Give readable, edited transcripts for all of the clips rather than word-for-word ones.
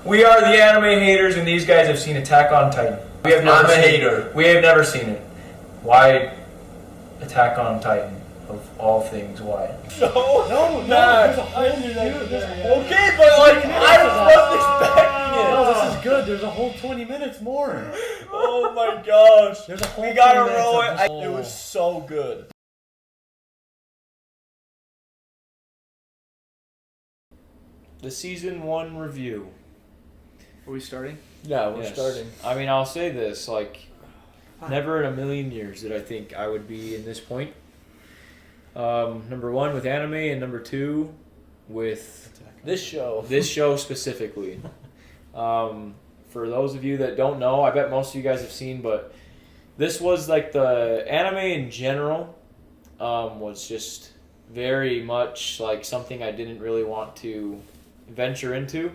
We are the anime haters, and these guys have seen Attack on Titan. We have never I'm a seen hater. We have never seen it. Why Attack on Titan? Of all things, why? No, there's a whole okay, but like I wasn't expecting it. No, this is good. There's a whole 20 minutes more. Oh my gosh. There's a whole We gotta 20 minutes roll of it. just- It was so good. The season 1 review. Are we starting? Yeah, we're Yes. starting. I mean, I'll say this, like, never in a million years did I think I would be in this point. Number 1 with anime, and number 2 with This show. this show specifically. For those of you that don't know, I bet most of you guys have seen, but this was like the anime in general was just very much like something I didn't really want to venture into.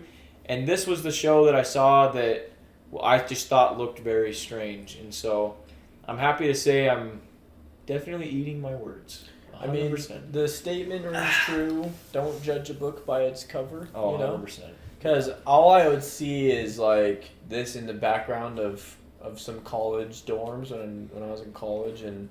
And this was the show that I saw that I just thought looked very strange. And so I'm happy to say I'm definitely eating my words. 100%. I mean, the statement rings true. Don't judge a book by its cover. Oh, you know? 100%. Because all I would see is like this in the background of some college dorms when I was in college, and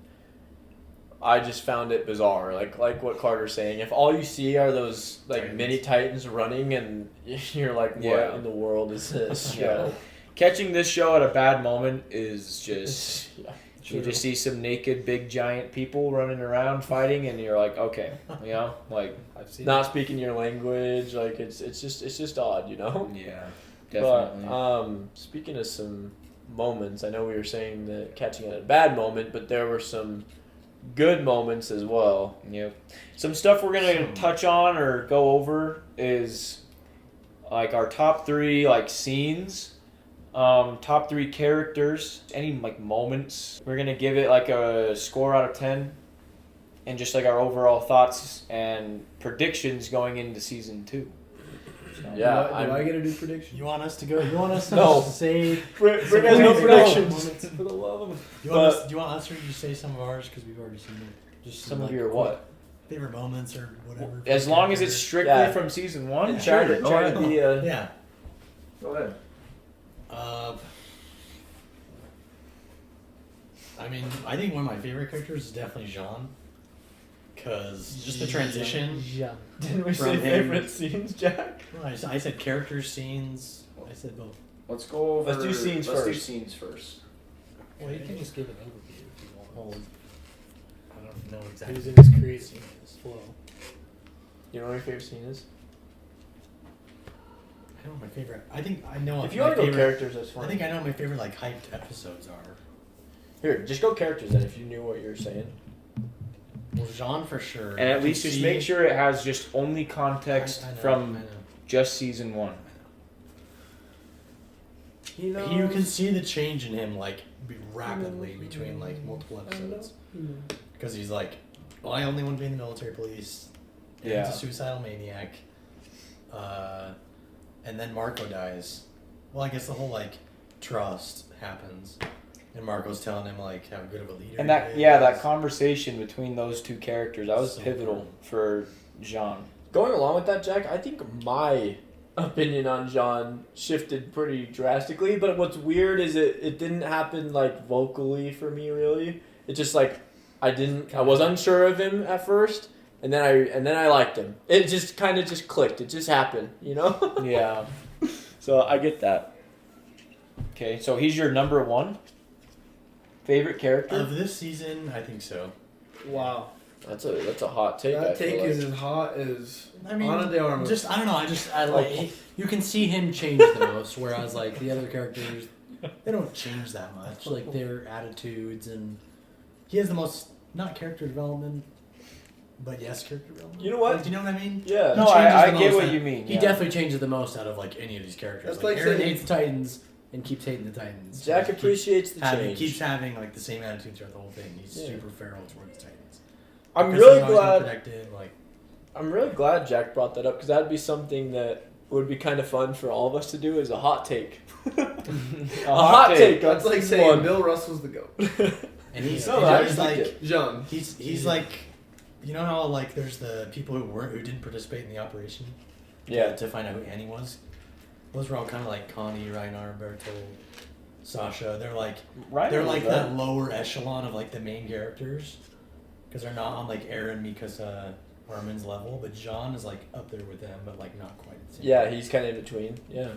I just found it bizarre. Like what Carter's saying. If all you see are those like Titans. mini Titans running, and you're like, what Yeah. in the world is this Yeah. show? Catching this show at a bad moment is just... Yeah. You just see some naked, big, giant people running around fighting, and you're like, okay, you know, like I've seen Not speaking your language, like it's just odd, you know. yeah, definitely. But speaking of some moments, I know we were saying that catching it at a bad moment, but there were some good moments as well. Yep. Some stuff we're gonna touch on or go over is like our top 3 like scenes, top 3 characters, any like moments. We're gonna give it like a score out of 10, and just like our overall thoughts and predictions going into season 2. So, Yeah, Do I get to do predictions? You want us to go? You want us to No. say? Bring some us no favorite predictions. moments? For the love of Do you want us to just say some of ours because we've already seen it? Just some of like, your what? favorite moments or whatever. As long as it's strictly Yeah. from season 1, And sure. try to be Yeah. Go ahead. I mean, I think one of my favorite characters is definitely Jean. Because just the transition. Yeah. Didn't we From say him. favorite scenes, Jack? Well, I said characters, scenes. I said both. Let's go over. Let's do scenes Let's do first. scenes first. Well, you can just give an overview if you want. I don't know exactly. Who's in his creative flow? You know what your favorite scene is? I don't know what my favorite. I think I know. If you my want to go favorite- characters, that's fine. I think I know what my favorite like hyped episodes are. Here, just go characters then. If you knew what you were saying. Well, Jean for sure. And at least just make sure it has just only context I know, from I know. just season 1. You know. You can see the change in him like rapidly between like multiple episodes because he's like, well, I only want to be in the military police. And Yeah. he's a suicidal maniac. And then Marco dies. Well, I guess the whole like trust happens, and Marco's telling him like how good of a leader. And that he that is. conversation between those 2 characters, that was So pivotal important. for Jean. Going along with that, Jack, I think my opinion on Jean shifted pretty drastically. But what's weird is it didn't happen like vocally for me really. It just like I was unsure of him at first, and then I liked him. It just kind of just clicked. It just happened, you know. Yeah. So I get that. Okay, so he's your number 1 favorite character? Of this season, I think so. Wow. That's a hot take. I That feel take like. is as hot as I mean, Ana de Armas. just I don't know. I like you can see him change the most, whereas like the other characters, they don't change that much. Like their attitudes, and he has the most not character development, but yes, character development. You know what? Like, do you know what I mean? Yeah. No, He changes I the get most what out- you mean. He yeah. definitely changes the most out of like any of these characters. That's like like Aaron saying- hates the Titans and keeps hating the Titans. Jack Like, appreciates the change. keeps having like the same attitude throughout the whole thing. He's Yeah. super feral towards the Titans. I'm Because really they're always gonna glad. protect him, like, I'm really glad Jack brought that up because that'd be something that would be kind of fun for all of us to do as a hot take. A hot take. That's like season saying one. Bill Russell's the goat. and he's, No, and I he's like like it. Jean. he's like, you know how like there's the people who didn't participate in the operation Yeah. to find out who Annie was. Those were all kind of like Connie, Reinar, Bertold, Sasha. They're like Right. they're like that lower echelon of like the main characters, because they're not on like Aaron, Mikasa, Armin's level. But Jean is like up there with them, but like not quite the same. Yeah, he's kind of in between. Yeah,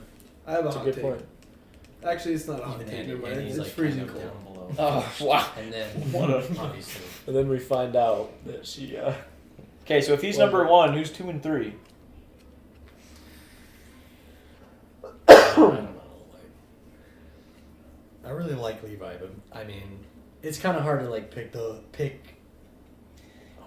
I have a that's a hot good take. point. Actually, it's not a hot Even take. Annie, Never mind. Annie's It's like freezing kind of cold. down below. Oh wow. And then What a- obviously. And then we find out that she. Okay, so if he's Well, number 1, who's 2 and 3? I don't know. Like, I really like Levi, but I mean, it's kind of hard to like pick.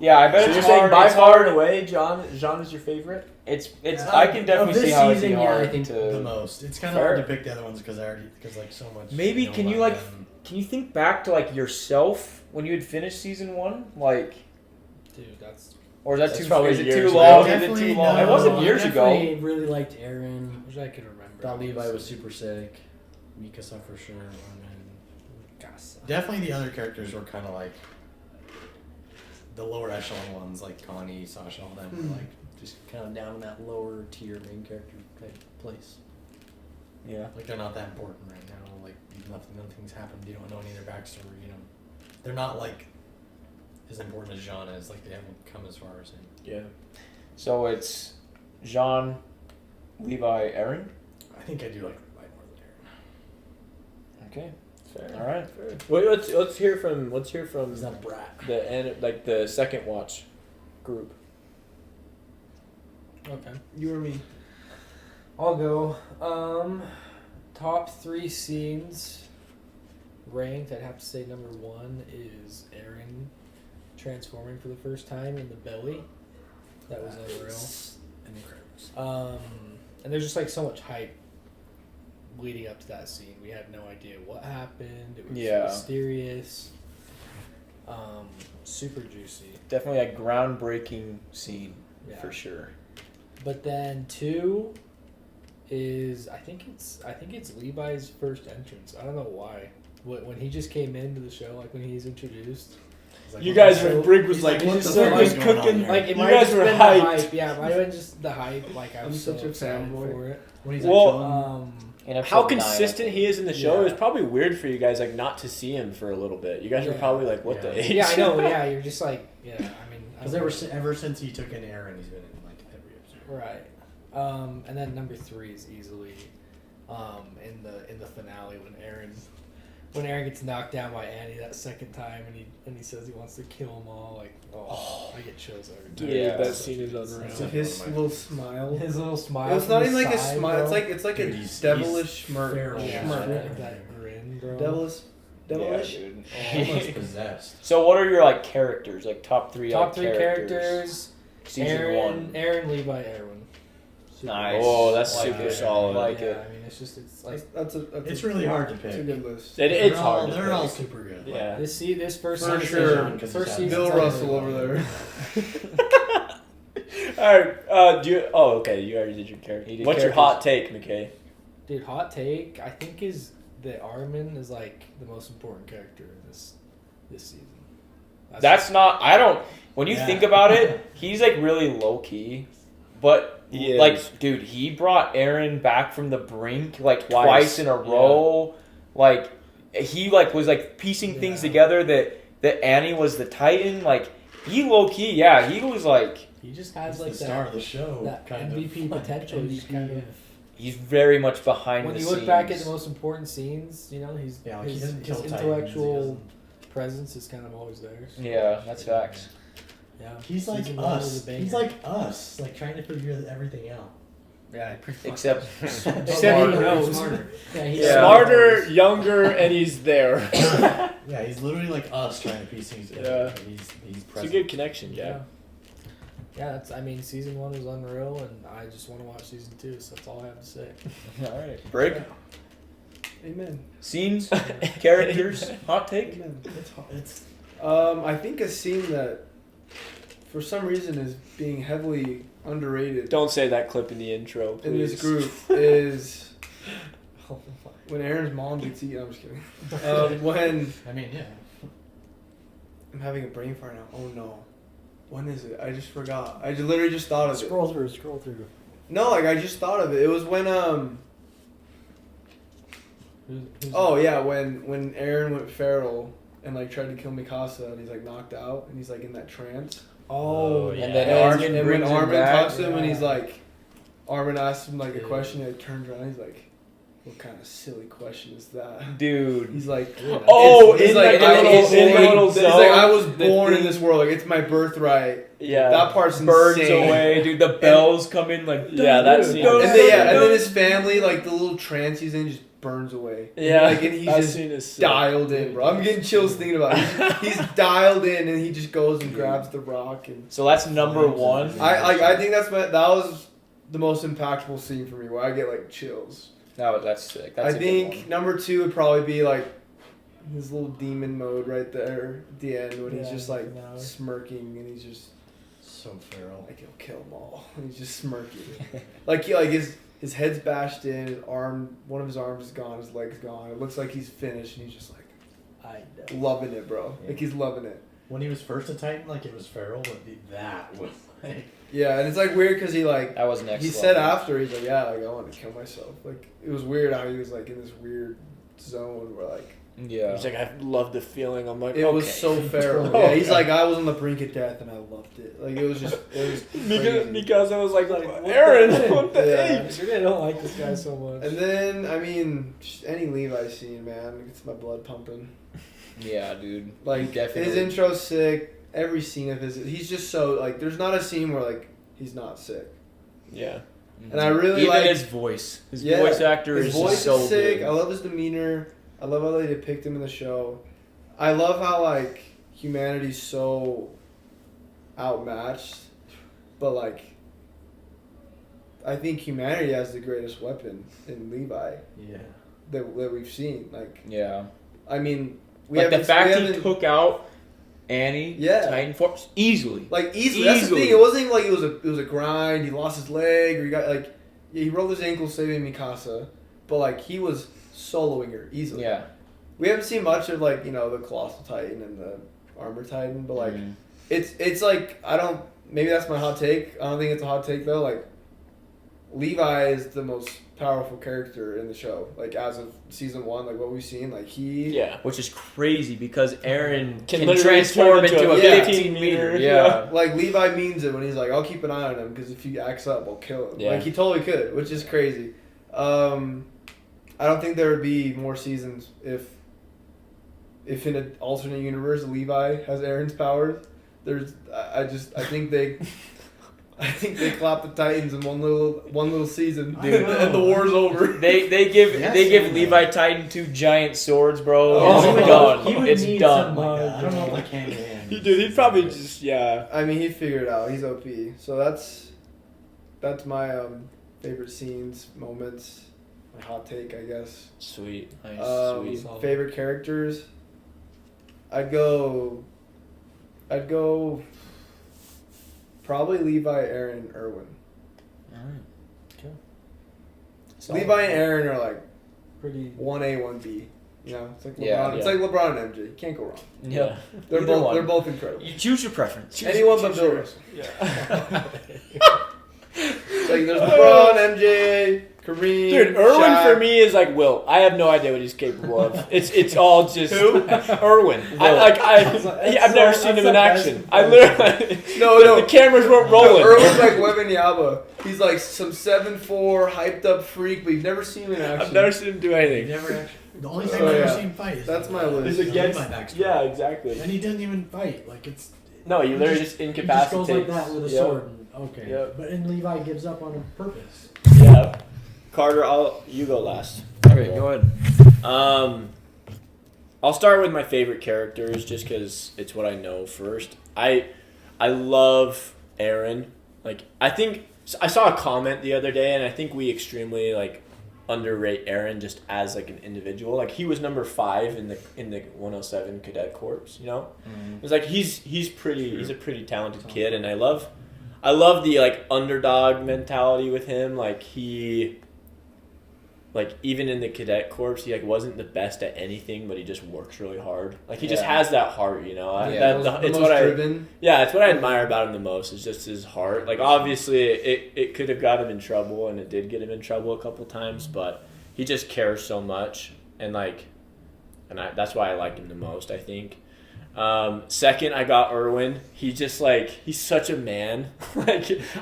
Yeah, I bet So it's you're saying hard. by It's far hard. and away, Jean is your favorite? It's. I can definitely see how it'd be hard I think to. the most. It's kind of Fair. hard to pick the other ones because like so much. Maybe know can you about like them. can you think back to like yourself when you had finished season 1, like, Dude, that's or is that That's too? probably Is it years too ago. long? Is it Definitely too long? no. It wasn't I years definitely ago. really liked Aaron. Which I can remember. Thought Levi was super sick. Mikasa for sure. Definitely the other characters were kind of like the lower echelon ones, like Connie, Sasha, all them were like just kind of down in that lower tier main character type place. Yeah. Like they're not that important right now. Like nothing's happened. You don't know any of their backstory. You know, they're not like as important as Jean is. Like they haven't come as far as him. Yeah. So it's Jean, Levi, Aaron. I think I do like Levi more than Aaron. Okay. Fair. All right. Fair. Wait, let's hear from He's not a brat. the second watch group. Okay. You or me? I'll go. Top 3 scenes ranked. I'd have to say number 1 is Aaron transforming for the first time in the belly. That was unreal. And there's just like so much hype leading up to that scene. We had no idea what happened. It was mysterious. Super juicy. Definitely a groundbreaking scene Yeah. for sure. But then 2 is I think it's Levi's first entrance. I don't know why. When he just came into the show, like when he's introduced. He's like, You "What guys the were hell?" Brig was He's like, "What he's the so fuck good is going on cooking." here?" Like it You might guys have were been hyped. the hype. Yeah, it might have been just the hype. Like I'm I'm such so a excited fanboy. for it. When he's Well, like, In How episode 9, I consistent think. he is in the show Yeah. is probably weird for you guys, like not to see him for a little bit. You guys were Yeah. probably like, "What Yeah. the?" H? Yeah, I know. Yeah, you're just like, yeah. I mean, because ever since he took in Aaron, he's been in like every episode. right. And then number 3 is easily, in the finale when Aaron gets knocked down by Annie that second time and he says he wants to kill them all. Like, I get chills every time. Dude, Yeah. that scene is unreal. It's So like his one of my little smile. His little smile. It's from not the even like a side, smile. bro. It's like Dude, a he's devilish smirk. feral. Yeah, Smirk. that grin, bro. Devilish. Devilish. Yeah, dude. Almost possessed. So what are your like characters? Like top 3 Top like, 3 characters. Season Aaron, 1. Aaron, Levi, Erwin. Super Nice. Oh, that's Like super it. solid. Like yeah, it. I mean, it's like That's It's really hard to It's a pick. good list. It's hard. to They're pick. all super good. Like, Yeah. this first For season. sure. First season. Bill Russell over there. All right. Do you? Oh, okay. You already did your character. He did What's your characters. hot take, Mckay? Dude, hot take. I think is that Armin is like the most important character in this season. That's not. I don't. When you Yeah. think about it, he's like really low key, but He is. like, dude, he brought Aaron back from the brink like Twice. twice in a row. Like, he like was like piecing things Yeah. together that Annie was the Titan. Like, he low key, yeah, he was like he just has he's like the star that, of the show. that kind MVP of. potential. He's kind of. he's very much behind When the you scenes. look back at the most important scenes, you know, Yeah, like he his doesn't kill Titans, he intellectual doesn't- presence is kind of always there. So, Yeah, that's facts. yeah. He's like Season 1 was us. a banger. He's like us, like trying to figure everything out. yeah, Except Except he Smarter. knows. Smarter. Yeah, he's Yeah. Smarter, younger, and he's there. Yeah, he's literally like us trying to piece things together. Yeah. Like, he's It's a present. good connection, Yeah. yeah. Yeah, that's. I mean, season 1 was unreal, and I just want to watch season 2. So that's all I have to say. all right, Brig, Amen. scenes, characters, hot take. Amen. It's I think a scene that, for some reason, is being heavily underrated Don't say that clip in the intro, please. in this group is Oh my. when Aaron's mom gets eaten. I'm just kidding. When I mean, yeah. I'm having a brain fart now. Oh no. When is it? I just forgot. I literally just thought of it. Scroll through. No, like I just thought of it. It was when Oh yeah, when Aaron went feral and like tried to kill Mikasa and he's like knocked out and he's like in that trance. Oh, yeah. And then And, Armin and when brings him Armin back. talks to him and he's Yeah. like, Armin asks him like a Yeah. question, he like turns around, he's like, "What kind of silly question is that?" Dude. He's like, Oh, he's in like, the I little, was in the born- little he's zone. like, I was The born in thing- this world, like it's my birthright. Yeah. That part's Birds insane. away, dude. The bells come in like. Yeah, that scene. And then his family, like the little trance he's in, just burns away. Yeah, like and he's that just scene is sick. dialed in, bro. I'm getting chills thinking about it. He's dialed in, and he just goes and grabs the rock. And So that's number one. I think that was the most impactful scene for me, where I get like chills. That's sick. That's I a good think one. number 2 would probably be like his little demon mode right there at the end when he's Yeah, just like no. smirking and he's just So feral. like he'll kill them all. And he's just smirking. like his head's bashed in, his arm, one of his arms is gone, his leg's gone. It looks like he's finished, and he's just like I know. loving it, bro. Yeah. Like he's loving it. When he was first a Titan, like it was feral, but that was like. Yeah, and it's like weird because he like That was next. he level. said after he's like, yeah, like I want to kill myself. Like it was weird how he was like in this weird zone where like Yeah. He's like, I love the feeling. I'm like, it was so feral. Oh, Yeah, he's yeah. like I was on the brink of death and I loved it. Like it was crazy. Mikasa was like, What Aaron, the- what the Yeah. apes? Maybe I don't like this guy so much. And then I mean, just any Levi scene, man, it gets my blood pumping. Yeah, dude. Like Definitely. his intro's sick. Every scene of his, he's just so like. There's not a scene where like he's not sick. Yeah. And I really even like- his voice. His Yeah, voice actor His is voice just so is sick. good. I love his demeanor. I love how they depict him in the show. I love how like humanity's so outmatched, but like I think humanity has the greatest weapon in Levi Yeah. that we've seen. Like Yeah. I mean, we Like the haven't- fact we he haven't- took out Annie, Yeah. Titan Force easily. like easily. That's the Easily. thing. It wasn't like it was a grind. He lost his leg or he got like he rolled his ankle saving Mikasa, but like he was soloing her easily. Yeah. We haven't seen much of like the Colossal Titan and the Armor Titan, but like Mhm. it's like I don't. Maybe that's my hot take. I don't think it's a hot take though. Like Levi is the most powerful character in the show. Like as of season 1, like what we've seen, like he. Yeah. Which is crazy because Aaron Can can, literally transform turn into into a a 15 15 meter. meter. Yeah. Like Levi means it when he's like, I'll keep an eye on him because if he acts up, I'll kill him. Yeah. Like he totally could, which is crazy. I don't think there would be more seasons if in an alternate universe Levi has Aaron's powers. I think they clap the Titans in one little season, Dude. and the war's over. They give Yes, they give yeah. Levi Titan 2 giant swords, bro. Oh, it's he would- done. He would It's need done. something like that. I don't know if like hand in hand. Dude, he'd probably just, yeah. I mean, he figured it out. He's OP. So that's my favorite scenes, moments, my hot take, I guess. Sweet. Nice, sweet. Solid. Favorite characters. I'd go probably Levi, Aaron, Irwin. Solid. Levi and Aaron are like Pretty. 1A, 1B. You know, it's like LeBron. Yeah, It's yeah. like LeBron and MJ. You can't go wrong. Yeah. They're Either both one. they're both incredible. You choose your preference. Anyone but choose Bill your- Russell. Yeah. It's like there's LeBron, MJ, Kareem. Dude, Irwin Shaq. for me is like Will. I have no idea what he's capable of. It's all just Who? Irwin. That's I've never seen him in that's action. the I literally No. the cameras weren't No, rolling. Irwin's like Wembanyama. He's like some 7'4" hyped up freak, but you've never seen him in action. I've never seen him do He anything. never actually. The only thing So, I've yeah. ever seen fight is That's my Levi. list. He's against. Levi backstory. Yeah, exactly. And he doesn't even fight. Like it's. No, he literally just He just incapacitates. goes like that with a Yep. sword. And, okay. Yep. But and Levi gives up on purpose. Yeah. Carter, you go last. Okay, go ahead. I'll start with my favorite characters just because it's what I know first. I love Aaron. Like I think I saw a comment the other day, and I think we extremely like underrate Aaron just as like an individual. Like he was number 5 in the 107 Cadet Corps. You know, it's like he's a pretty talented kid, and I love the like underdog mentality with him. Like even in the cadet corps, he like wasn't the best at anything, but he just works really hard. Like he just Yeah. has that heart, you know. Yeah. It's what driven. it's what I admire about him the most. Is just his heart. Like obviously, it could have got him in trouble, and it did get him in trouble a couple times, but he just cares so much. and that's why I like him the most, I think. Second, I got Irwin. He's just he's such a man.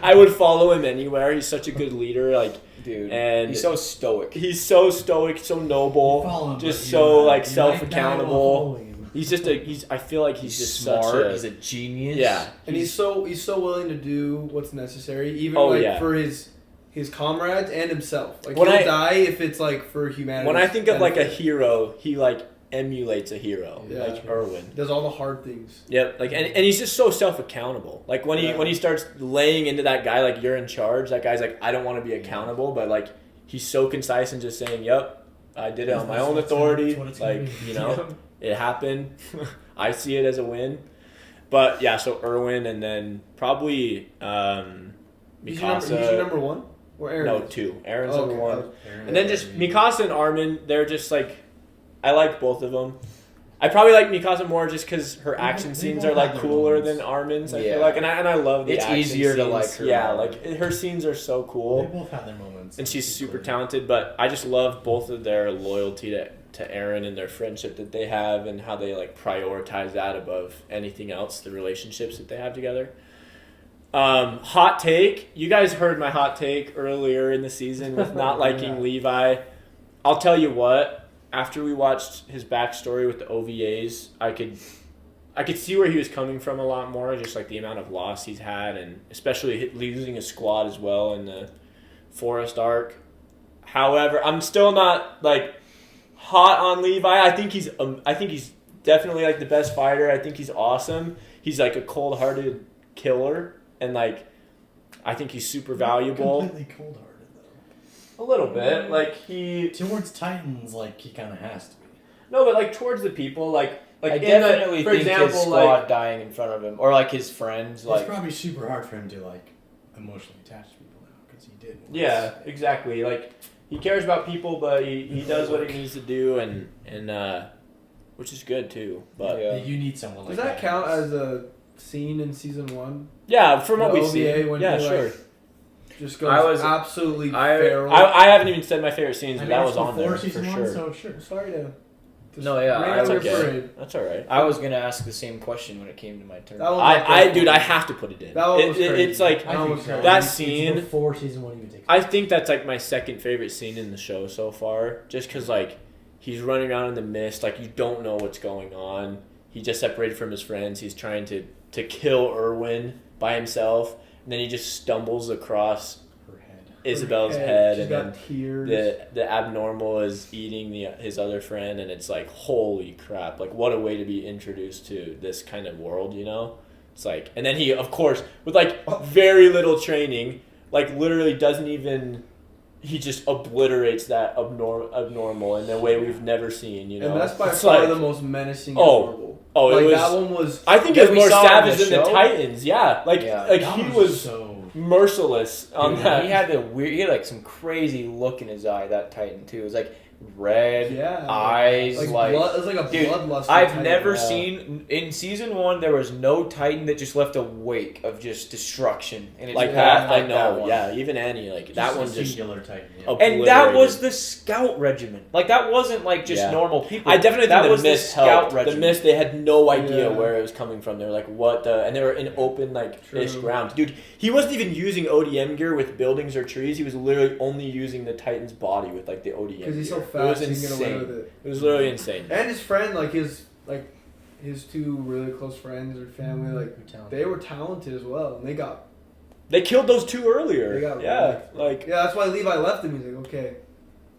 I would follow him anywhere. He's such a good leader. Dude, and he's so stoic. He's so stoic, so noble, Follow him, just but so you self-accountable. following him. He's just I feel like he's just smart. such a, he's a genius. yeah. And he's so willing to do what's necessary, even for his comrades and himself. Like When he'll I- die if it's for humanity. When I think of a hero, he emulates a hero, Yeah. like Irwin. does all the hard things. Yep, and he's just so self-accountable. When he starts laying into that guy you're in charge, that guy's I don't want to be accountable, but he's so concise and just saying, "Yep, I did it on my own authority." That's what it's gonna be. It happened. I see it as a win. But yeah, so Irwin, and then probably He's Mikasa. your number one? Or Aaron? No, 2. Aaron's Oh, number okay. 1. And then just Mikasa and Armin, they're just I like both of them. I probably like Mikasa more just because her action they scenes both are have their cooler moments. than Armin's. I Yeah. feel like, and I love the It's action easier to scenes. like her Yeah, more. her scenes are so They cool, both have their moments. and she's super talented. But I just love both of their loyalty to Aaron and their friendship that they have, and how they prioritize that above anything else. The relationships that they have together. Hot take. You guys heard my hot take earlier in the season with not liking Yeah. Levi. I'll tell you what. After we watched his backstory with the OVAs, I could see where he was coming from a lot more. Just the amount of loss he's had, and especially losing his squad as well in the Forest arc. However, I'm still not hot on Levi. I think he's definitely the best fighter. I think he's awesome. He's a cold-hearted killer, and I think he's super valuable. Completely cold-hearted though. A little bit, he Towards Titans, he kind of has to be. no, but towards the people, I in definitely for think example, his squad dying in front of him, or his friends, It's probably super hard for him to emotionally attach to people now because he did. once. yeah, exactly. He cares about people, but he does what he needs to do, and which is good too. But Yeah. You need someone Does like that count as a scene in season 1? yeah, from what The we've OVA seen, when yeah, he, sure. Just goes I was- absolutely I feral. haven't even said my favorite scenes, I but mean, that it's was on before there for season sure. one, so sure. Sorry to. No, yeah, rain that's on okay. your parade. That's all right. I was gonna ask the same question when it came to my turn. That one was Dude, I have to put it in. That one was crazy. It's I That think was so. great. that It's scene. before season one even takes. I think that's my second favorite scene in the show so far, just because he's running around in the mist, you don't know what's going on. He just separated from his friends. He's trying to kill Irwin by himself, and then he just stumbles across Her head. Isabel's head, She's and got then tears. the abnormal is eating his other friend, and it's holy crap, what a way to be introduced to this kind of world, It's and then he, of course, with very little training, literally doesn't even, he just obliterates that abnormal in a way we've never seen, And that's by It's far the most menacing Oh. abnormal. oh, it was, that one was. I think that it was we more saw in savage the than the show? Titans, yeah, Yeah. like That he one was so. merciless on Dude, that. he had he had some crazy look in his eye. That Titan too. It was red Yeah. eyes, blood, it was a Dude, bloodlust. I've never Yeah. seen in season 1. There was no Titan that just left a wake of just destruction, and it's Like that. that, I know. That one. Yeah, even Annie, that a one just. singular Titan. Yeah. Oh, And that was obliterated. the scout regiment. That wasn't just Yeah. normal people. I definitely that think the was mist scout helped. The regiment. mist, they had no idea Yeah. where it was coming from. They were like, "What the?" And they were in open ish True. ground. Dude, he wasn't even using ODM gear with buildings or trees. He was literally only using the Titan's body with the ODM. Because he's so gear. fast, It he was can get away insane. with it. It was literally insane. And his friend, his two really close friends or family, they were talented as well, and they got. They killed those two earlier. They got Yeah, wrecked. Yeah, that's why Levi left him. He's like, okay,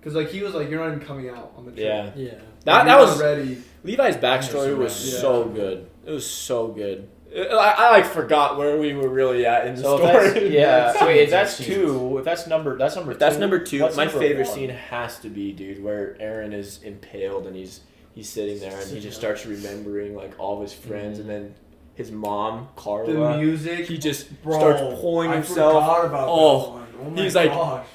because he was like, you're not even coming out on the trip. yeah. Yeah. That You're was not ready. Levi's backstory was Yeah. so good. It was so good. I forgot where we were really at in the So story. that's, yeah. That's Wait, if that's scenes. 2. If that's number. That's number. If that's 2. number 2. What's My number favorite 1? scene has to be, dude, where Aaron is impaled and he's sitting there and he just starts remembering all of his friends, and then his mom, The Carla, music. he just Bro, starts pulling I himself. forgot about Oh, that one. Oh my he's like, gosh.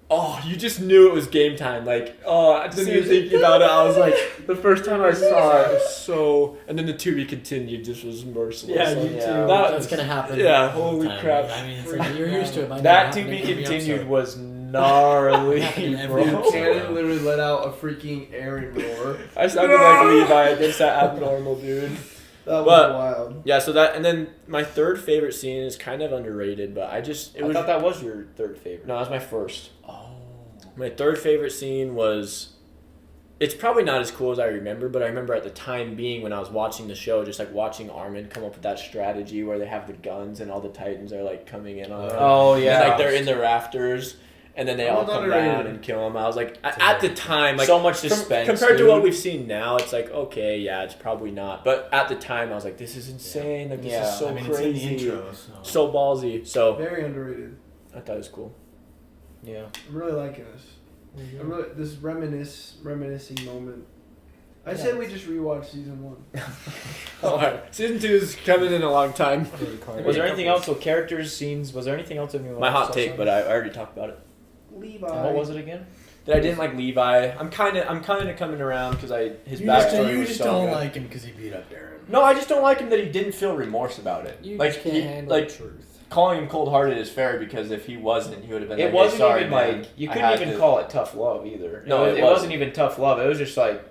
Oh, you just knew it was game time. Just even thinking about it, I was like, the first time I saw it, was so. And then the to be continued just was merciless. Yeah, Like, you Yeah. too. That- That's gonna happen. Yeah, all the holy time. crap. I mean, it's you're used to it. Might not That to happen be every continued episode. was gnarly, every bro. episode. Cannon literally let out a freaking Aaron roar. I sounded like Levi against that abnormal dude. That was But- wild. Yeah, so that, and then my third favorite scene is kind of underrated, but I thought that was your third favorite. No, that was my first. Oh. My third favorite scene was, it's probably not as cool as I remember, but I remember at the time being when I was watching the show, just like watching Armin come up with that strategy where they have the guns and all the Titans are like coming in on them. Oh yeah. And like they're in the rafters, and then they all Well, come underrated. down and kill them. I was like, at the time, like so much com- suspense. compared to dude. what we've seen now, it's like, okay, yeah, it's probably not. But at the time, I was like, this is insane. Like this Yeah. is so I mean, crazy, it's in the intro, so. so ballsy. So Very underrated. I thought it was cool. Yeah. I'm really liking this. I'm really this reminiscing moment. I Yeah. said we just rewatched season 1. All right, season 2 is coming in a long time. Was there anything else? So characters, scenes. Was there anything else? My hot take, but I already talked about it. Levi. What was it again? That I didn't like Levi. I'm kind of coming around because his You just, backstory you was just so don't good. like him because he beat up Darren. No, I just don't like him that he didn't feel remorse about it. You like just can't handle like the truth. calling him cold-hearted is fair because if he wasn't, he would have been. It like, hey, wasn't sorry, even man. like you I couldn't had even to- call it tough love either. No, it it wasn't even tough love. It was just like,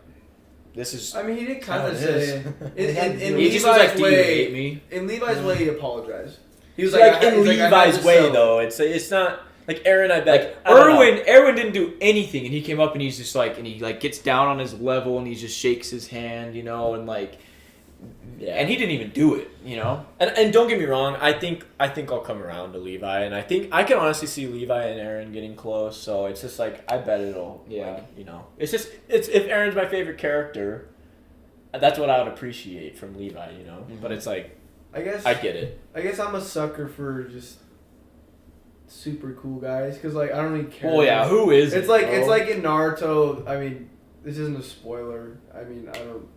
this is. I mean, he did kind Oh, of it say is. in He Levi's just was like, "Do you hate way. me?" In Levi's way, he apologized. He was Like, like, in he's like, I had Levi's to way sell it. though, it's not like Aaron. I bet I don't know. Erwin didn't do anything, and he came up and he's just like, and he like gets down on his level and he just shakes his hand, you know, and like, Yeah. and he didn't even do it, you know. And don't get me wrong, I think I'll come around to Levi, and I think I can honestly see Levi and Aaron getting close. So it's just like I bet it'll, Yeah. like, you know, it's if Aaron's my favorite character, that's what I would appreciate from Levi, you know. But it's like I guess I get it. I guess I'm a sucker for just super cool guys because like I don't really care. Oh yeah, who is? It's it, like bro? it's like in Naruto. I mean, this isn't a spoiler. I mean, I don't.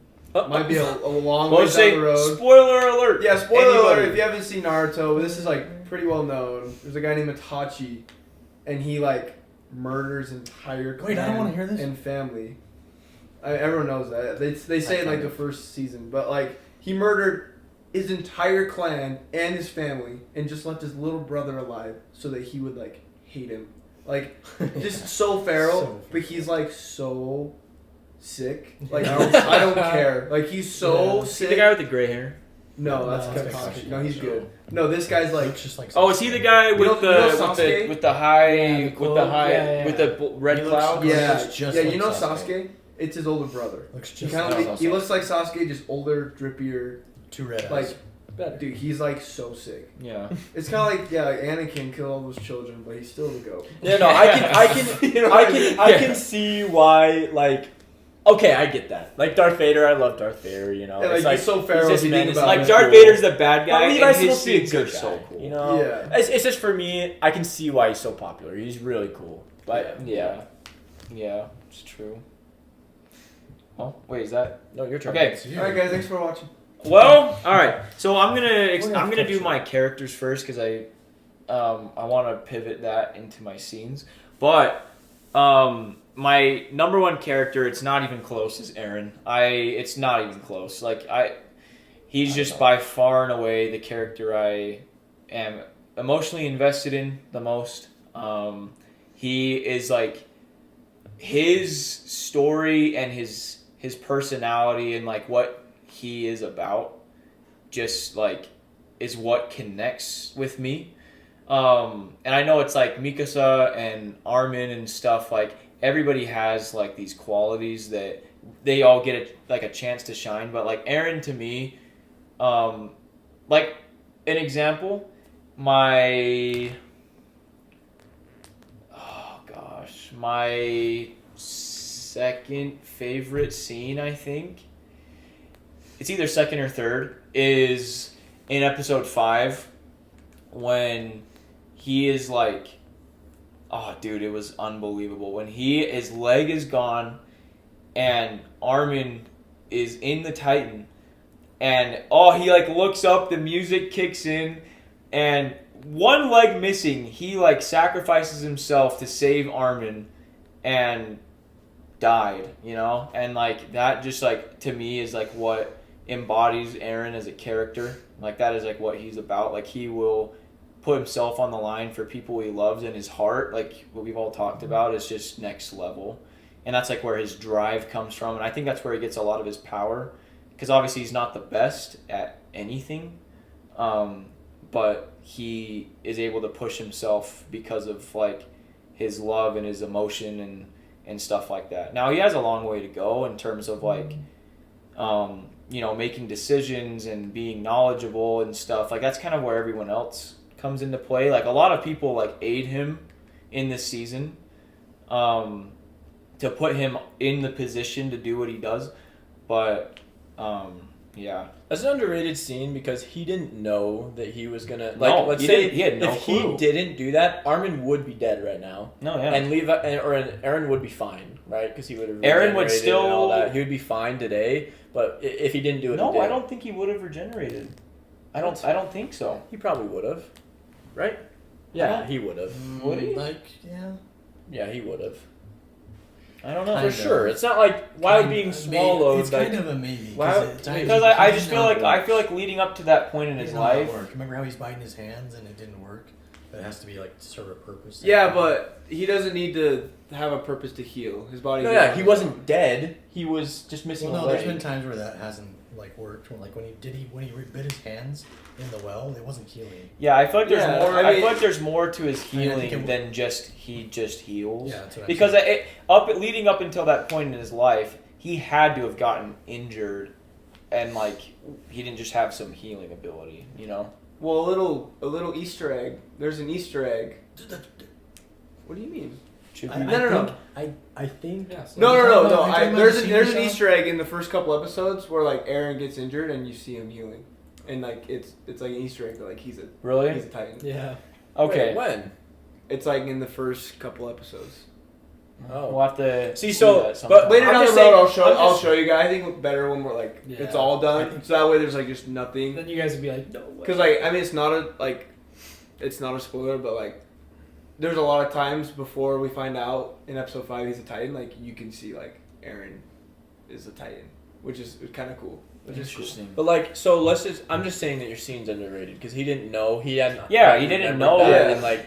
Might be a long Well, way say down the road. spoiler alert. Yeah, spoiler Anybody. alert if you haven't seen Naruto. This is like pretty well known. There's a guy named Itachi, and he like murders entire clan Wait, I don't wanna hear this. and family. Everyone knows that. They say it in like the first season, but like he murdered his entire clan and his family, and just left his little brother alive so that he would like hate him. Like just so feral, So but he's like so sick. Like I don't care. Like he's so Yeah. Is he sick. the guy with the gray hair? No, No, that's that's Kakashi. Kakashi. No, he's good. No, this guy's like Looks just like Oh, is he the guy with know- the you know with the Sasuke? with the high Yeah, the with the cloak. high Yeah, yeah. with the red He looks- cloud? yeah, looks just yeah. like You know Sasuke. Sasuke? It's his older brother. Looks He just kind like of he looks like Sasuke, just older, drippier. two red eyes. Like, Better. dude, he's like so sick. Yeah. It's kind of like like Anakin killed all those children, but he's still the goat. Yeah, no, You know what I mean? I can see why. Like, okay, I get that. Like Darth Vader, I love Darth Vader. You know, Yeah, it's like, he's so feral just if you think menacing. about Like it. Darth Vader's the bad guy, But and Levi's his supposed to be a scenes good are guy, so cool. You know, Yeah. it's just for me. I can see why he's so popular. He's really cool. But Yeah. Yeah, it's true. Oh, wait, is that? no, your turn. Okay. All right, guys, thanks for watching. Well, all right. So I'm We're gonna gonna do fix my characters first because I want to pivot that into my scenes. But my number one character, it's not even close, is Aaron. It's not even close. He's just by far and away the character I am emotionally invested in the most. He is like his story and his personality and like what he is about just like is what connects with me. And I know it's like Mikasa and Armin and stuff, like everybody has like these qualities that they all get a chance to shine, but like Aaron to me, like an example, my second favorite scene, I think it's either second or third, is in episode 5 when he is like, oh dude, it was unbelievable when his leg is gone and Armin is in the Titan and he like looks up, the music kicks in, and one leg missing, he like sacrifices himself to save Armin and died, you know? And like that just like to me is like what embodies Aaron as a character. Like that is like what he's about. Like he will put himself on the line for people he loves, and his heart, like what we've all talked about, is just next level. And that's like where his drive comes from, and I think that's where he gets a lot of his power, because obviously he's not the best at anything, but he is able to push himself because of like his love and his emotion and stuff like that. Now he has a long way to go in terms of like making decisions and being knowledgeable and stuff. Like that's kind of where everyone else comes into play. Like a lot of people like aid him in this season to put him in the position to do what he does, but yeah. That's an underrated scene because he didn't know that he was gonna He had no if clue. he didn't do that, Armin would be dead right now. No, yeah. And Aaron would be fine, right? Because he would have. Aaron would regenerated still- and all that. He would be fine today, but if he didn't do it, No, today, I don't think he would have regenerated. I don't think so. He probably would have, right? Yeah, he would have. Would he? Like, yeah. Yeah, he would have. I don't know. Kind For of. sure. It's not like while being swallowed. It's like, kind of a maybe. Wow. Because I just feel like leading up to that point in his life. Remember how he's biting his hands and it didn't work? But it has to be like to serve a purpose. Yeah, but he doesn't need to have a purpose to heal. His body. no, yeah, he wasn't dead. He was just missing Well, a no, leg. there's been times where that hasn't like worked. Like when he bit his hands in the well, it wasn't healing. Yeah, I feel like there's Yeah, more. I I, mean- feel like there's more to his I mean, I healing think it- than just he just heals. Yeah, that's what I'm Because saying. leading up until that point in his life, he had to have gotten injured, and like he didn't just have some healing ability, you know. Well, a little Easter egg. There's an Easter egg. What do you mean? Should I, we- No. I think. Yeah, so No. Are you talking about There's the an TV show? Easter egg in the first couple episodes where like Aaron gets injured and you see him healing, and like it's like an Easter egg that like he's a really? Titan. Yeah. Okay. Wait, when? It's like in the first couple episodes. Oh. We'll have to See, do so- that sometime. but Later I'm down the just road, saying- I'll I'm just- show you guys. I think it's better when we're like Yeah. it's all done, so that way there's like just nothing. Then you guys would be like, no way. Because like I mean, it's not a spoiler, but like there's a lot of times before we find out in episode 5 he's a Titan. Like you can see like Aaron is a Titan, which is kind of cool. Which is cool. Interesting. But like, so let's just. I'm just saying that your scene's underrated because he didn't know. He hadn't. Yeah, he didn't remembered know. that, Yeah. and like,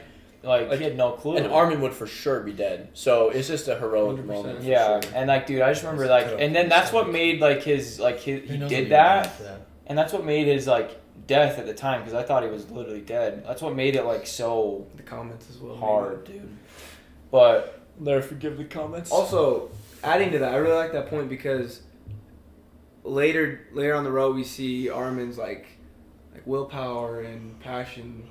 Like he had no clue. and Armin would for sure be dead. So it's just a heroic 100%. moment. for Yeah, sure. and like, dude, I just remember like, and then that's what made like his like he Who knows what did he that. after that. And that's what made his like death at the time, because I thought he was literally dead. That's what made it like so The comments as well. hard, dude. But Never forgive the comments. Also, adding to that, I really like that point because later on the road we see Armin's like willpower and passion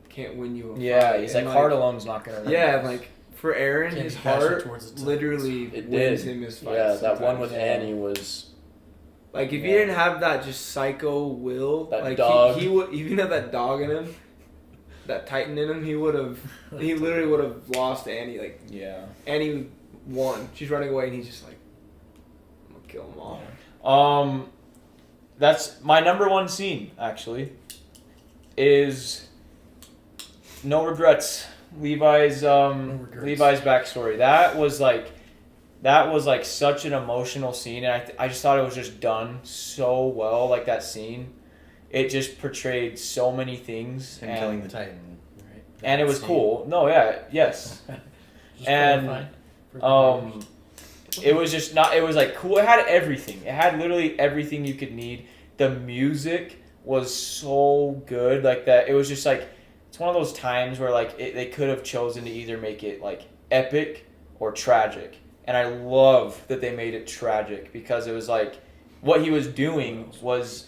can't win you a yeah, fight. he's And, like heart alone's not gonna. Yeah, and, like for Aaron, Can't his be passionate heart towards the literally It wins did. him his fights. Yeah, that one sometimes. with Annie was. Like if Yeah. he didn't have that just psycho will, That like dog. he would even have that dog in him, that Titan in him, he literally would have lost Annie. Like Yeah. Annie won. She's running away and he's just like, I'm gonna kill them all. That's my number one scene actually. Is no regrets. Levi's regrets. Levi's backstory. That was like such an emotional scene, and I just thought it was just done so well. Like that scene, it just portrayed so many things, Him and, killing the Titan, right? and it was Scene. cool. No, yeah, yes, Just And, clarifying for the viewers. it was just not. It was like cool. It had everything. It had literally everything you could need. The music was so good, like that. It was just like it's one of those times where like they could have chosen to either make it like epic or tragic, and I love that they made it tragic because it was like what he was doing was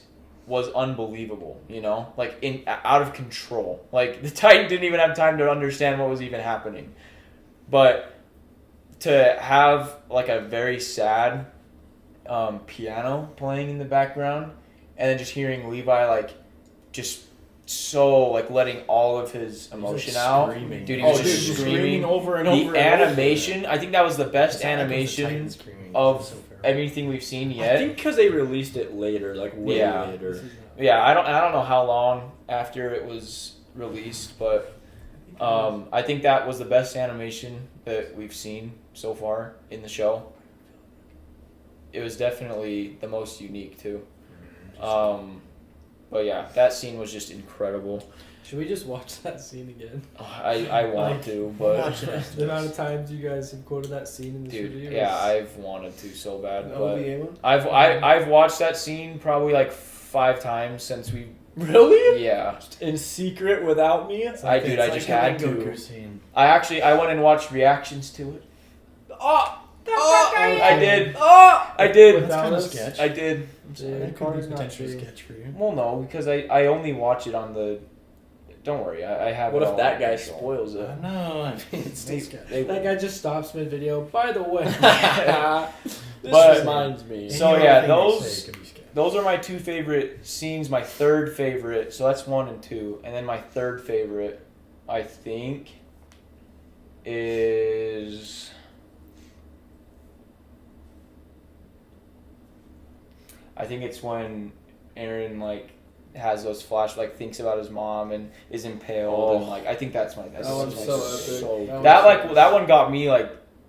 unbelievable, you know, like out of control. Like the Titan didn't even have time to understand what was even happening, but to have like a very sad piano playing in the background, and then just hearing Levi like just so like letting all of his emotion like out. screaming. Dude, he was Oh, just dude, screaming. over and The over. animation, I think that was the best It's not like it was the Titan animation screaming, of it's so fair. anything we've seen I yet. think because they released it later, like way Yeah. later. Yeah, I don't know how long after it was released, but I think that was the best animation that we've seen so far in the show. It was definitely the most unique too. But yeah, that scene was just incredible. Should we just watch that scene again? I want to, but Watch it. The amount of times you guys have quoted that scene in this dude, video. yeah, is- I've wanted to so bad. The But OVA one? I've watched that scene probably like 5 times since we. Really? Yeah, In secret without me? It's I like- dude, it's I like just a had Goku to. scene. I went and watched reactions to it. Oh! I did. Oh! I did. That's kind of Without us, sketch. I did. Dude, That could Carter's be not potentially true. sketch for you. Well, no, because I only watch it on the. Don't worry, I have. What it if all that under guy control. spoils it? No, I mean, it's still sketch. That guy just stops mid video. By the way, This But- reminds me. So, Any yeah, other thing they those- say could be sketch. Those are my 2 favorite scenes. My 3rd favorite, so that's 1 and 2, and then my 3rd favorite, I think, is. I think it's when Aaron has those thinks about his mom and is impaled and I think that's my. That's That one's so epic. so- that one got me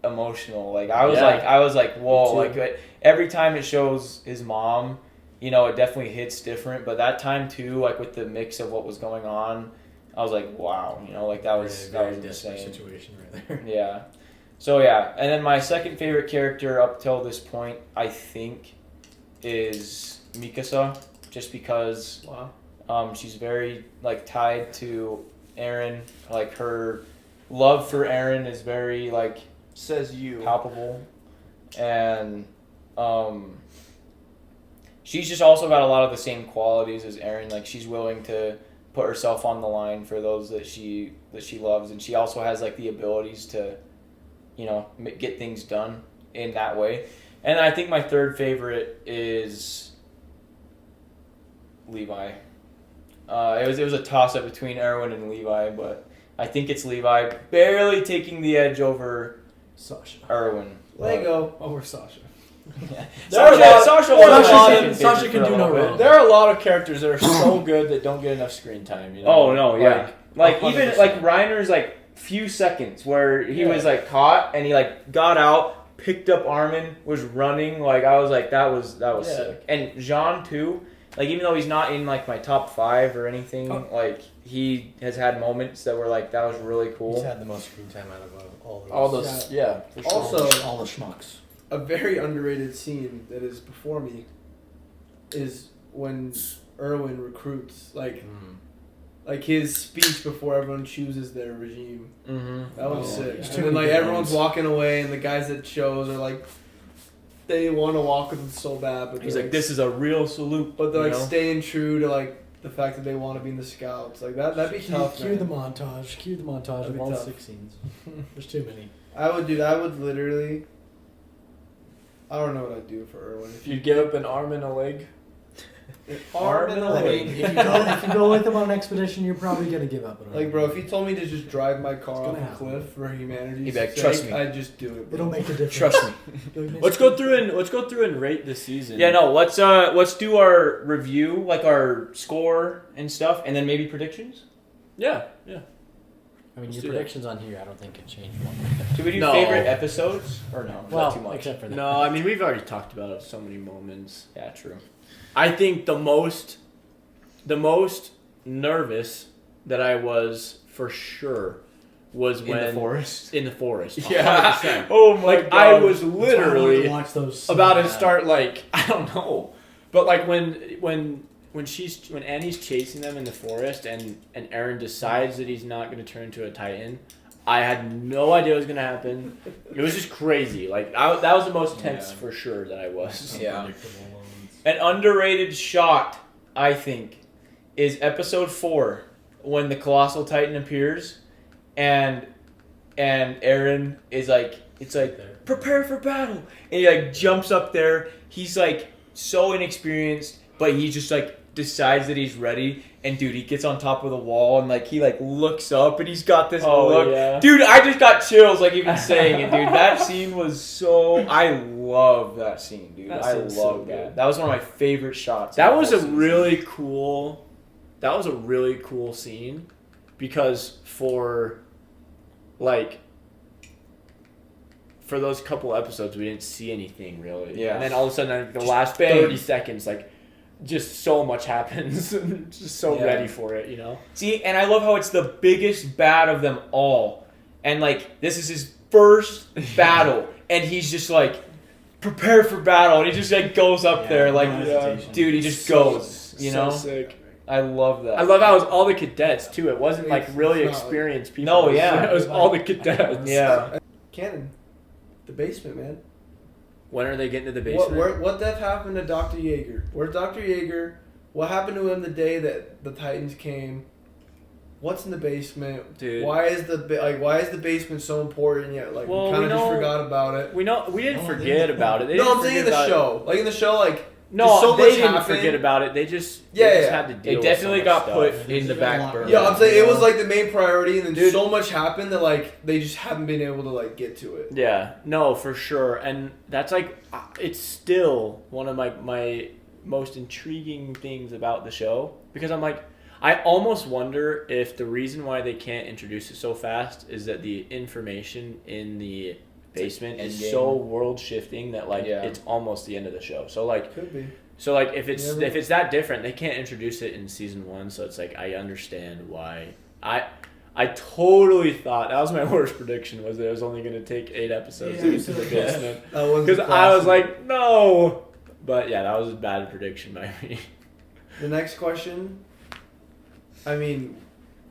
emotional. I was Yeah. whoa. Me too. Every time it shows his mom, it definitely hits different. But that time too, with the mix of what was going on, I was like, wow. That was Very desperate insane. situation right there. Yeah. So yeah, and then my second favorite character up till this point, I think, is Mikasa, just because Wow. she's very tied to Eren. Her love for Eren is very Says you. palpable, and she's just also got a lot of the same qualities as Eren. She's willing to put herself on the line for those that she loves, and she also has the abilities to get things done in that way. And I think my 3rd favorite is Levi. It was a toss up between Erwin and Levi, but I think it's Levi barely taking the edge over Sasha. Erwin. Lego. over Sasha. Sasha Sasha can do no wrong. There are a lot of characters that are so good that don't get enough screen time. Oh no, yeah. Even 100%. Reiner's few seconds where he was caught and he got out, picked up Armin, was running. I was that was Yeah. sick. And Jean too. Even though he's not in my top 5 or anything, he has had moments that were that was really He's cool. had the most screen time out of all All those. those, yeah. For sure. Also, all the schmucks. a very underrated scene that is before me is when Erwin recruits, his speech before everyone chooses their regime. Mm-hmm. That was Oh, sick. yeah. And then everyone's walking away, and the guys that chose are they want to walk with him so bad, but He's they're, this is a real salute. but they're you know? staying true to the fact that they want to be in the scouts. That'd be tough. Cue man. the montage. Cue the montage That'd of be all tough. 6 scenes. There's too many. I would literally. I don't know what I'd do for Erwin. If you give up an arm and a leg. Arm and a I leg. mean, if you go with them on an expedition, you're probably gonna give up. Bro, if you told me to just drive my car It's off gonna a happen. cliff for humanity's He'd be like, sake, "Trust me." I'd just do it. Bro. it'll make a difference. Trust me. Let's go through and rate this season. Yeah, no. Let's do our review, our score and stuff, and then maybe predictions. Yeah. I mean, Let's your do that. predictions on here, I don't think can change one. Do we do No. favorite episodes or no? Is Well, that too much? except for that. No, I mean we've already talked about it so many moments. Yeah, true. I think the most nervous that I was for sure was when In the forest. in the forest. Yeah. 100%. Oh my god. I was That's why I wanted to literally watch those so about to bad. start I don't know, but when Annie's chasing them in the forest and Eren decides that he's not going to turn into a Titan, I had no idea what was going to happen. It was just crazy. That was the most tense Yeah. for sure that I was. Yeah. Unpredictable ones. An underrated shot, I think, is episode 4 when the Colossal Titan appears, and Eren is prepare for battle, and he jumps up there. He's so inexperienced, but he just decides that he's ready. And dude, he gets on top of the wall and he looks up and he's got this look. Yeah. Dude, I just got chills even saying it, dude. That scene was so. I love that scene, dude. That I scene's so love that. good. That was one of my favorite shots. That of was the a whole season. really cool. That was a really cool scene, because for those couple episodes we didn't see anything really. Yeah. And then all of a sudden the Just last bang. 30 seconds just so much happens. Just so Yeah. ready for it, you know? See, and I love how it's the biggest bad of them all. And, like, this is his first battle. And he's just, like, prepared for battle. And he just, like, goes up there. Like, dude, he just goes. You know? Sick. I love that. I love how it was all the cadets, too. It wasn't, like, really It's not like- experienced people. No, yeah. It was all the cadets. Yeah. Canon, the basement, man. When are they getting to the basement? What death happened to Dr. Yeager? Where's Dr. Yeager? What happened to him the day that the Titans came? What's in the basement? Dude. Why is the basement so important yet? Like Well, we kind we of just know- forgot about it. We didn't No, forget they- about it. They No, didn't I'm saying in forget the about it. show. Like in the show, like No, just so they much didn't happened. forget about it. They just Yeah. had to deal It with definitely so got much put stuff. in the back burner. Yeah, I'm saying it was like the main priority, and then Dude. so much happened that like they just haven't been able to like get to it. Yeah, no, for sure. And that's like, it's still one of my most intriguing things about the show. Because I'm like, I almost wonder if the reason why they can't introduce it so fast is that the information in the basement is Endgame. so world shifting that like Yeah. it's almost the end of the show. So like, Could be. if it's Never- if it's that different, they can't introduce it in season 1. So it's like I understand why. I totally thought that was my worst prediction, was that it was only going to take 8 episodes to get to the basement. Because I was like, no. But yeah, that was a bad prediction by me. The next question. I mean,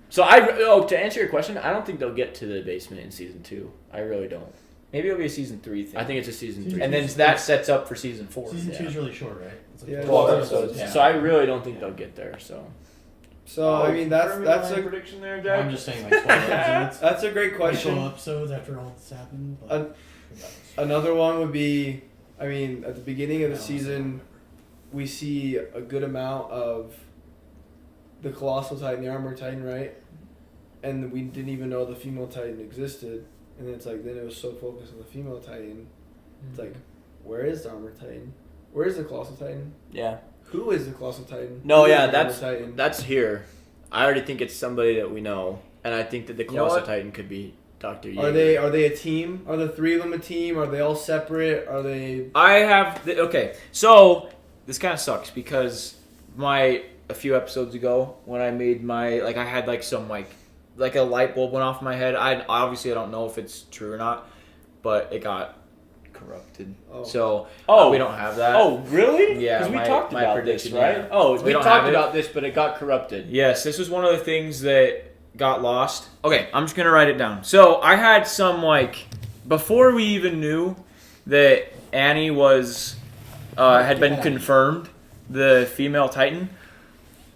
So to answer your question, I don't think they'll get to the basement in season 2. I really don't. Maybe it'll be a season 3 thing. I think it's a season 3. and then that sets up for season 4. Season Yeah. 2 is really short, right? It's like Yeah, 12 12 episodes. Yeah. So I really don't think they'll get there. So I mean that's a prediction there, I'm just saying like 12 episodes. that's a great Like 12 question. episodes after all this happened. But Another one would be, I mean, at the beginning of the season, we see a good amount of the Colossal Titan, the Armor Titan, right? And we didn't even know the female Titan existed. And it's like, then it was so focused on the female Titan. It's like, where is the Armor Titan? Where is the Colossal Titan? yeah, Who is the Colossal Titan? No, Who is yeah, the that's- Armor Titan? that's here. I already think it's somebody that we know, and I think that the know Colossal what? Titan could be Dr. Yeager. Are they a team? Are the 3 of them a team? Are they all separate? Are they? I have okay. So this kind of sucks because a few episodes ago when I made my I had some like a light bulb went off in my head. I don't know if it's true or not, but it got corrupted. Oh. So Oh. we don't have that. Oh, really? Yeah, Because we my- talked my about this, prediction, right? yeah. Oh, We we don't talked have it. about this, but it got corrupted. Yes, this was one of the things that got lost. Okay, I'm just gonna write it down. So I had some before we even knew that Annie was had been confirmed, the female Titan.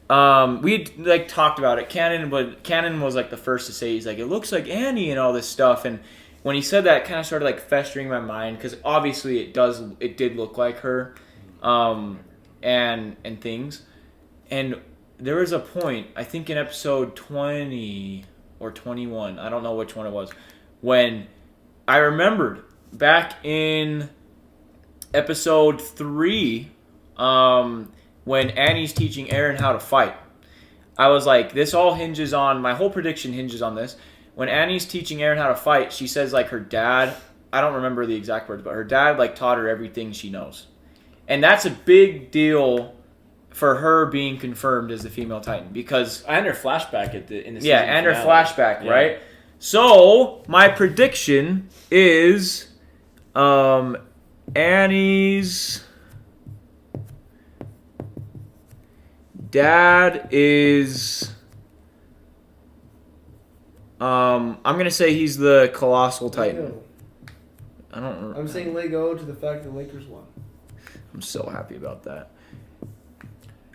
We talked about it. Cannon was the first to say, he's like, it looks like Annie and all this stuff. And when he said that, it kind of started festering in my mind because obviously it did look like her, and things. And there was a point, I think in episode 20 or 21, I don't know which one it was, when I remembered back in episode 3, when Annie's teaching Eren how to fight. I was like, my whole prediction hinges on this. When Annie's teaching Eren how to fight, she says her dad, I don't remember the exact words, but her dad taught her everything she knows. And that's a big deal for her being confirmed as the female Titan because And her flashback in the yeah, season and her finale. flashback, Yeah. right? So my prediction is Annie's dad is I'm gonna say he's the Colossal Titan. Lego. I don't remember. I'm saying Lego to the fact that Lakers won. I'm so happy about that.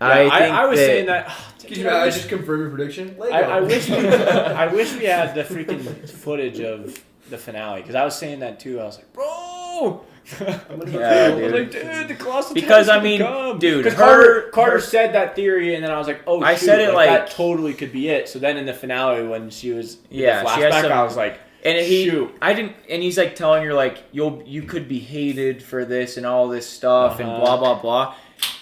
Yeah, I I was saying that. I just confirmed your prediction. Lego. I wish I wish we had the freaking footage of the finale because I was saying that too. I was like, bro. Yeah, I was dude. like, dude, the Colossal Because, Titan's I mean, gonna come. dude, Because her- Carter her- said that theory, and then I was like, oh, I shoot, said it that totally could be it. So then in the finale, when she was in Yeah, the she has flashback, some- I was like, And shoot. and he's telling her you could be hated for this and all this stuff and Uh-huh. blah blah blah.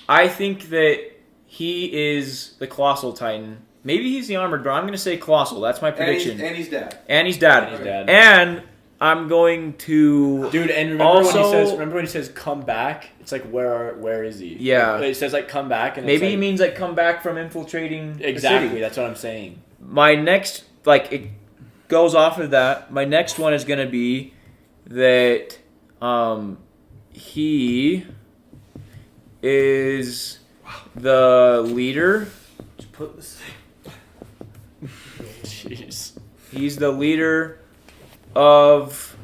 I think that he is the Colossal Titan. Maybe he's the Armored, but I'm going to say Colossal. That's my prediction. And he's dad. Annie's dad. Annie's dad. And I'm going to. Dude, and remember when Also- he says come back? It's like where is he? Yeah. It says like come back, and Maybe it's he like, means like come back from infiltrating the exactly. city. That's what I'm saying. My next, like, it goes off of that. My next one is gonna be that he is the leader. Just put this. Jeez. He's the leader of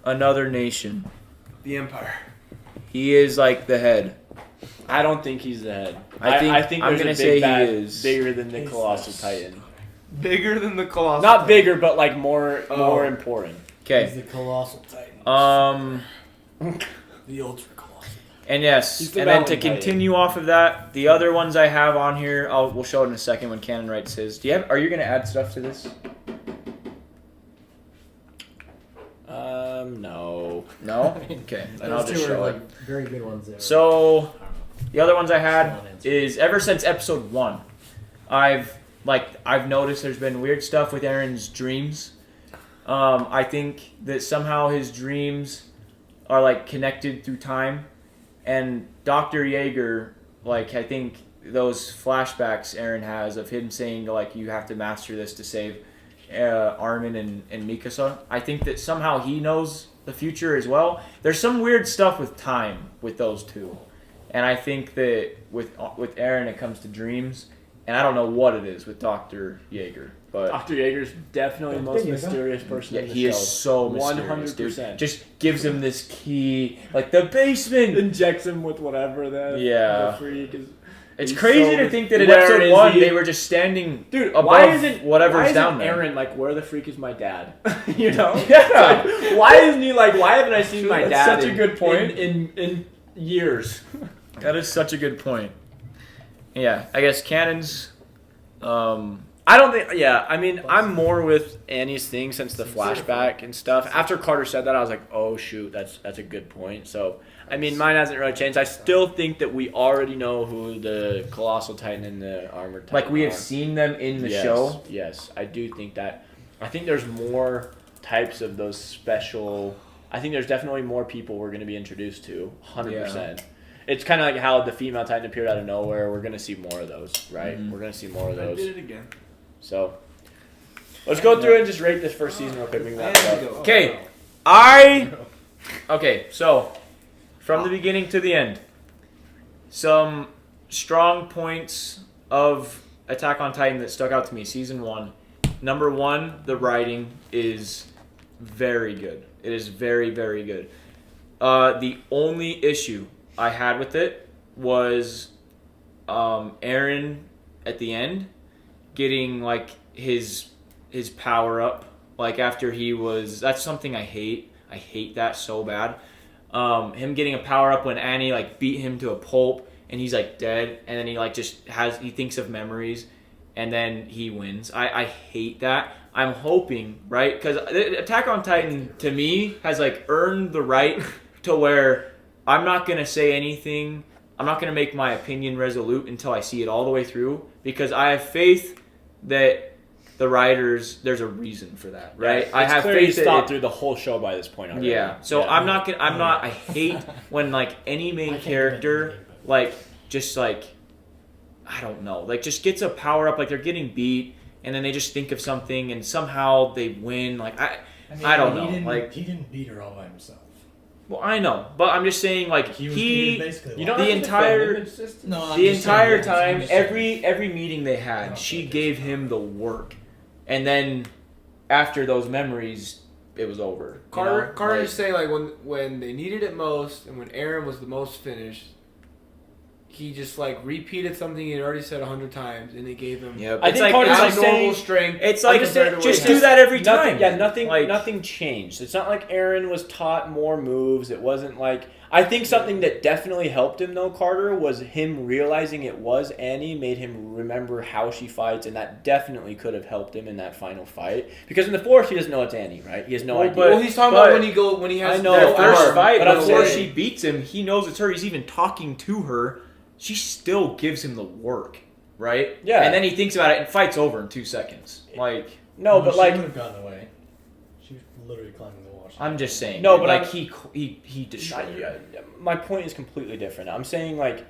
another nation. The Empire. He is like the head. I don't think he's the head. I think I'm there's gonna a say big he bad is. bigger than the He's Colossal the- Titan. Bigger than the Colossal. Not bigger, but like more important. He's Okay. the colossal titan. The ultra colossal. And yes, He's the and then to Mountain Titan. continue off of that, the other ones I have on here, we'll show it in a second when Cannon writes his. Are you gonna add stuff to this? No. No. Okay. Then I'll Those just two are show it. like very good ones there. So I don't know. the other ones I had Still unanswered. is ever since episode 1, I've noticed there's been weird stuff with Aaron's dreams. I think that somehow his dreams are like connected through time, and Dr. Yeager, like I think those flashbacks Aaron has of him saying like you have to master this to save Armin and Mikasa. I think that somehow he knows the future as well. There's some weird stuff with time with those two, and I think that with Aaron it comes to dreams, and I don't know what it is with Dr. Yeager, but Dr. Yeager's definitely the most There you go. mysterious person yeah, in the he show. is so mysterious, 100%. dude. Just gives him this key, like the basement. Injects him with whatever the Yeah. freak is. It's He's crazy so to think that in where episode is 1 he? they were just standing Dude, above why isn't whatever's down there. Aaron like, where the freak is my dad? You know? Yeah. It's like, why isn't he like? Why haven't I seen my That's dad? such a good point. In years. That is such a good point. Yeah, I guess Cannon's. I don't think. Yeah, I mean, I'm more with Annie's thing since the flashback and stuff. After Carter said that, I was like, oh shoot, that's a good point. So, I mean, mine hasn't really changed. I still think that we already know who the Colossal Titan and the Armored Titan Like we have are. seen them in the Yes, show. Yes, I do think that. I think there's more types of those special. I think there's definitely more people we're going to be introduced to. 100%. It's kind of like how the female Titan appeared out of nowhere. We're going to see more of those, right? Mhm. We're going to see more of I those. did it again. So, let's go through and just rate this first season real quick. We can wrap it up. Okay, Okay, so from the beginning to the end, some strong points of Attack on Titan that stuck out to me. Season 1, number 1, the writing is very good. It is very, very good. The only issue I had with it was Aaron at the end getting like his power up, like after he was. That's something I hate. I hate that so bad. Him getting a power up when Annie like beat him to a pulp and he's like dead, and then he like he thinks of memories, and then he wins. I hate that. I'm hoping, right? Because Attack on Titan to me has like earned the right to where I'm not gonna say anything. I'm not gonna make my opinion resolute until I see it all the way through, because I have faith that the writers, there's a reason for that, right? I have faith that stopped through the whole show by this point already. yeah. So I'm not gonna. I'm not. I hate when like any I main can't character commit anything, but- like just like I don't know, like just gets a power up, like they're getting beat, and then they just think of something and somehow they win. Like I don't know, like- he didn't beat her all by himself. well, I know, but I'm just saying like He was he basically You don't The have to entire- defend him, it's just- No, I'm the just saying, entire I'm time, just saying. every meeting they had, Oh, she okay. gave him the work, and then after those memories, it was over. you know? Carter Like- just saying like when they needed it most and when Aaron was the most finished, he just like repeated something he had already said 100 times, and it gave him Yep. I It's think like Carter's it's like like abnormal saying- strength. it's like compared to what just he do had. that every Nothing- time. Yeah, nothing. Like- Nothing changed. It's not like Aaron was taught more moves. It wasn't like. I think something that definitely helped him though, Carter, was him realizing it was Annie made him remember how she fights, and that definitely could have helped him in that final fight. Because in the fourth, he doesn't know it's Annie, right? He has no Well, idea. Well, he's talking but- about when he has I know, Their their first arm, fight, but I'm before saying- she beats him, he knows it's her. He's even talking to her. She still gives him the work, right? Yeah. And then he thinks about it and fights over in 2 seconds. Like, no, but she like would have gotten away. She literally climbing the wall. I'm just saying. No, but like he destroyed it. My point is completely different. I'm saying like,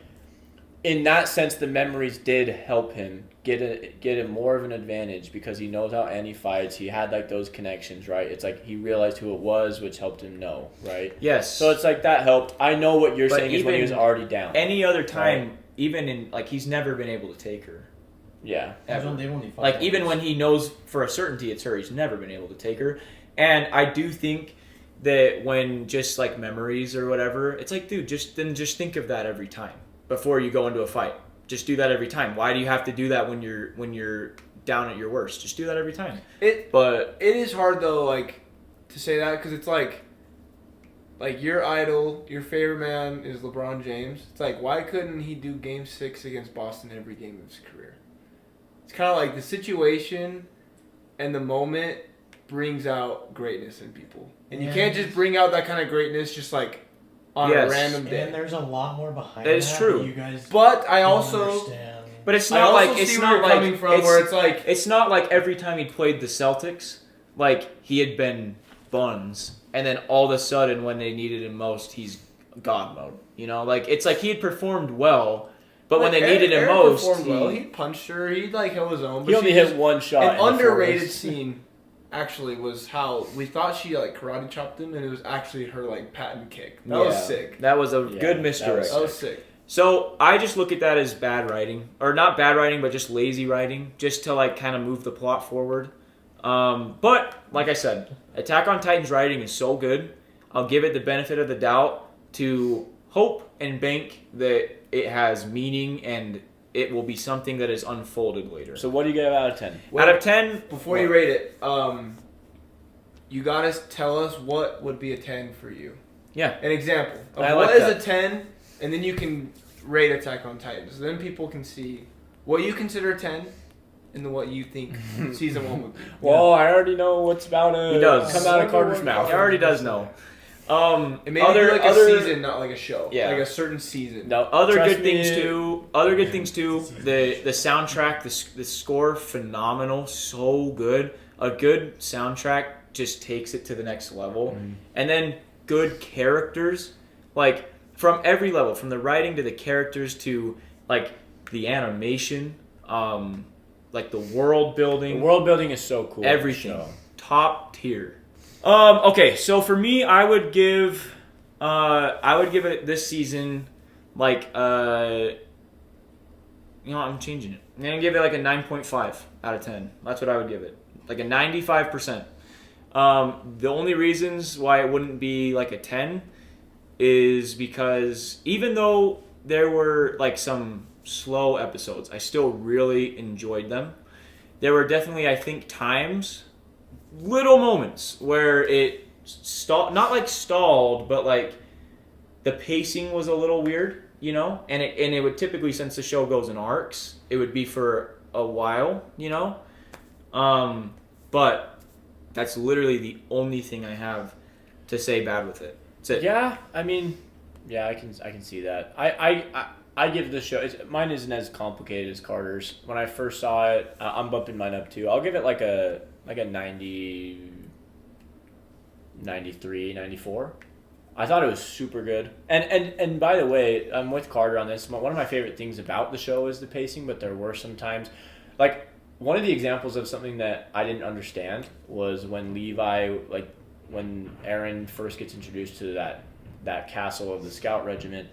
in that sense, the memories did help him get a more of an advantage because he knows how Annie fights. He had like those connections, right? It's like he realized who it was, which helped him know, right? Yes. So it's like that helped. I know what you're But saying is when he was even already down. Any other time, Right. even in like he's never been able to take her. Yeah. Ever. They've only fought Like once. even when he knows for a certainty it's her, he's never been able to take her. And I do think that when just like memories or whatever, it's like, dude, just think of that every time before you go into a fight. Just do that every time. Why do you have to do that when you're down at your worst? Just do that every time. But It is hard though, like, to say that because it's like your idol, your favorite man is LeBron James. It's like, why couldn't he do Game 6 against Boston every game of his career? It's kind of like the situation and the moment brings out greatness in people, and you can't just bring out that kind of greatness just like on Yes. a random day. And there's a lot more behind That is true. that you guys But I don't also, understand. But it's I not also like see it's where not you're like coming from, where it's like it's not like every time he played the Celtics, like he had been buns, and then all of a sudden when they needed him most, he's God mode. You know, like it's like he had performed well, but when like, they needed him Aaron most, performed well. He punched her. He like held his own. But He only she hit just- one shot. An in the underrated forest. scene actually was how we thought she like karate chopped him, and it was actually her like patent kick. That was Yeah. sick. that was a Yeah, good that misdirect. That was sick. So I just look at that as bad writing, or not bad writing, but just lazy writing, just to like kind of move the plot forward. But like I said, Attack on Titan's writing is so good. I'll give it the benefit of the doubt to hope and bank that it has meaning and it will be something that is unfolded later. So what do you get out of 10? Out of 10, Before you rate it, you gotta tell us what would be a 10 for you. Yeah. An example of I what like is that. a 10, and then you can rate Attack on Titan. So then people can see what you consider a 10 and then what you think season 1 would be. Well, I already know what's about to He does. come out of Carter's mouth. he already does know. And maybe do like a season, not like a show. Yeah. Like a certain season. No, Other trust good me, things too. Other good things too. The soundtrack, the score, phenomenal, so good. A good soundtrack just takes it to the next level, and then good characters, like from every level, from the writing to the characters to like the animation, like the world building. The world building is so cool. Everything. So. Top tier. Okay, so for me, I would give it this season like I'm changing it. I'm gonna give it like a 9.5 out of 10. That's what I would give it, like a 95%. The only reasons why it wouldn't be like a 10 is because even though there were like some slow episodes, I still really enjoyed them. There were definitely, I think, times, little moments where it not like stalled, but like the pacing was a little weird, you know? And it would typically, since the show goes in arcs, it would be for a while, you know? But that's literally the only thing I have to say bad with it. That's it. Yeah, I mean, yeah, I can see that. I give the show. Mine isn't as complicated as Carter's. When I first saw it, I'm bumping mine up too. I'll give it like a 90, 93, 94. I thought it was super good. And by the way, I'm with Carter on this. One of my favorite things about the show is the pacing, but there were some times, like one of the examples of something that I didn't understand was when when Aaron first gets introduced to that castle of the Scout Regiment,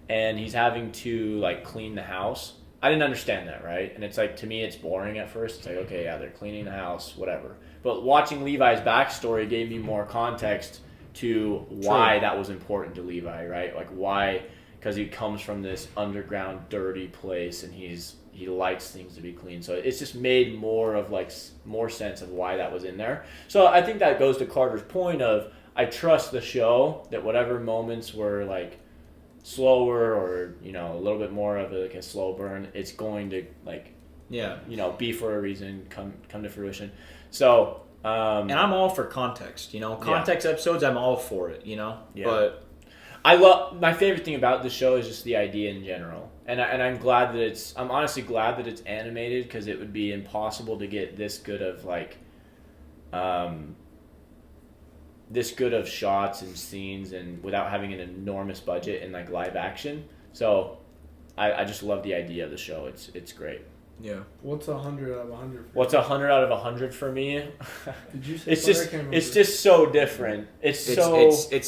and he's having to like clean the house. I didn't understand that, right? And it's like, to me, it's boring at first. It's like, okay, yeah, they're cleaning the house, whatever. But watching Levi's backstory gave me more context to why that was important to Levi, right? Like why, because he comes from this underground, dirty place, and he likes things to be clean. So it's just made more sense of why that was in there. So I think that goes to Carter's point of, I trust the show that whatever moments were like slower or, you know, a little bit more of a slow burn, it's going to be for a reason, come to fruition. So And I'm all for context, you know. Context episodes, I'm all for it, you know. Yeah. But my favorite thing about the show is just the idea in general, and I'm glad that I'm honestly glad that it's animated, because it would be impossible to get this good of like this good of shots and scenes and without having an enormous budget and like live action. So I just love the idea of the show. It's great. Yeah. What's 100 out of 100? What's 100 out of 100 for me? Did you say? It's Butter? just I can't remember. it's just so different. It's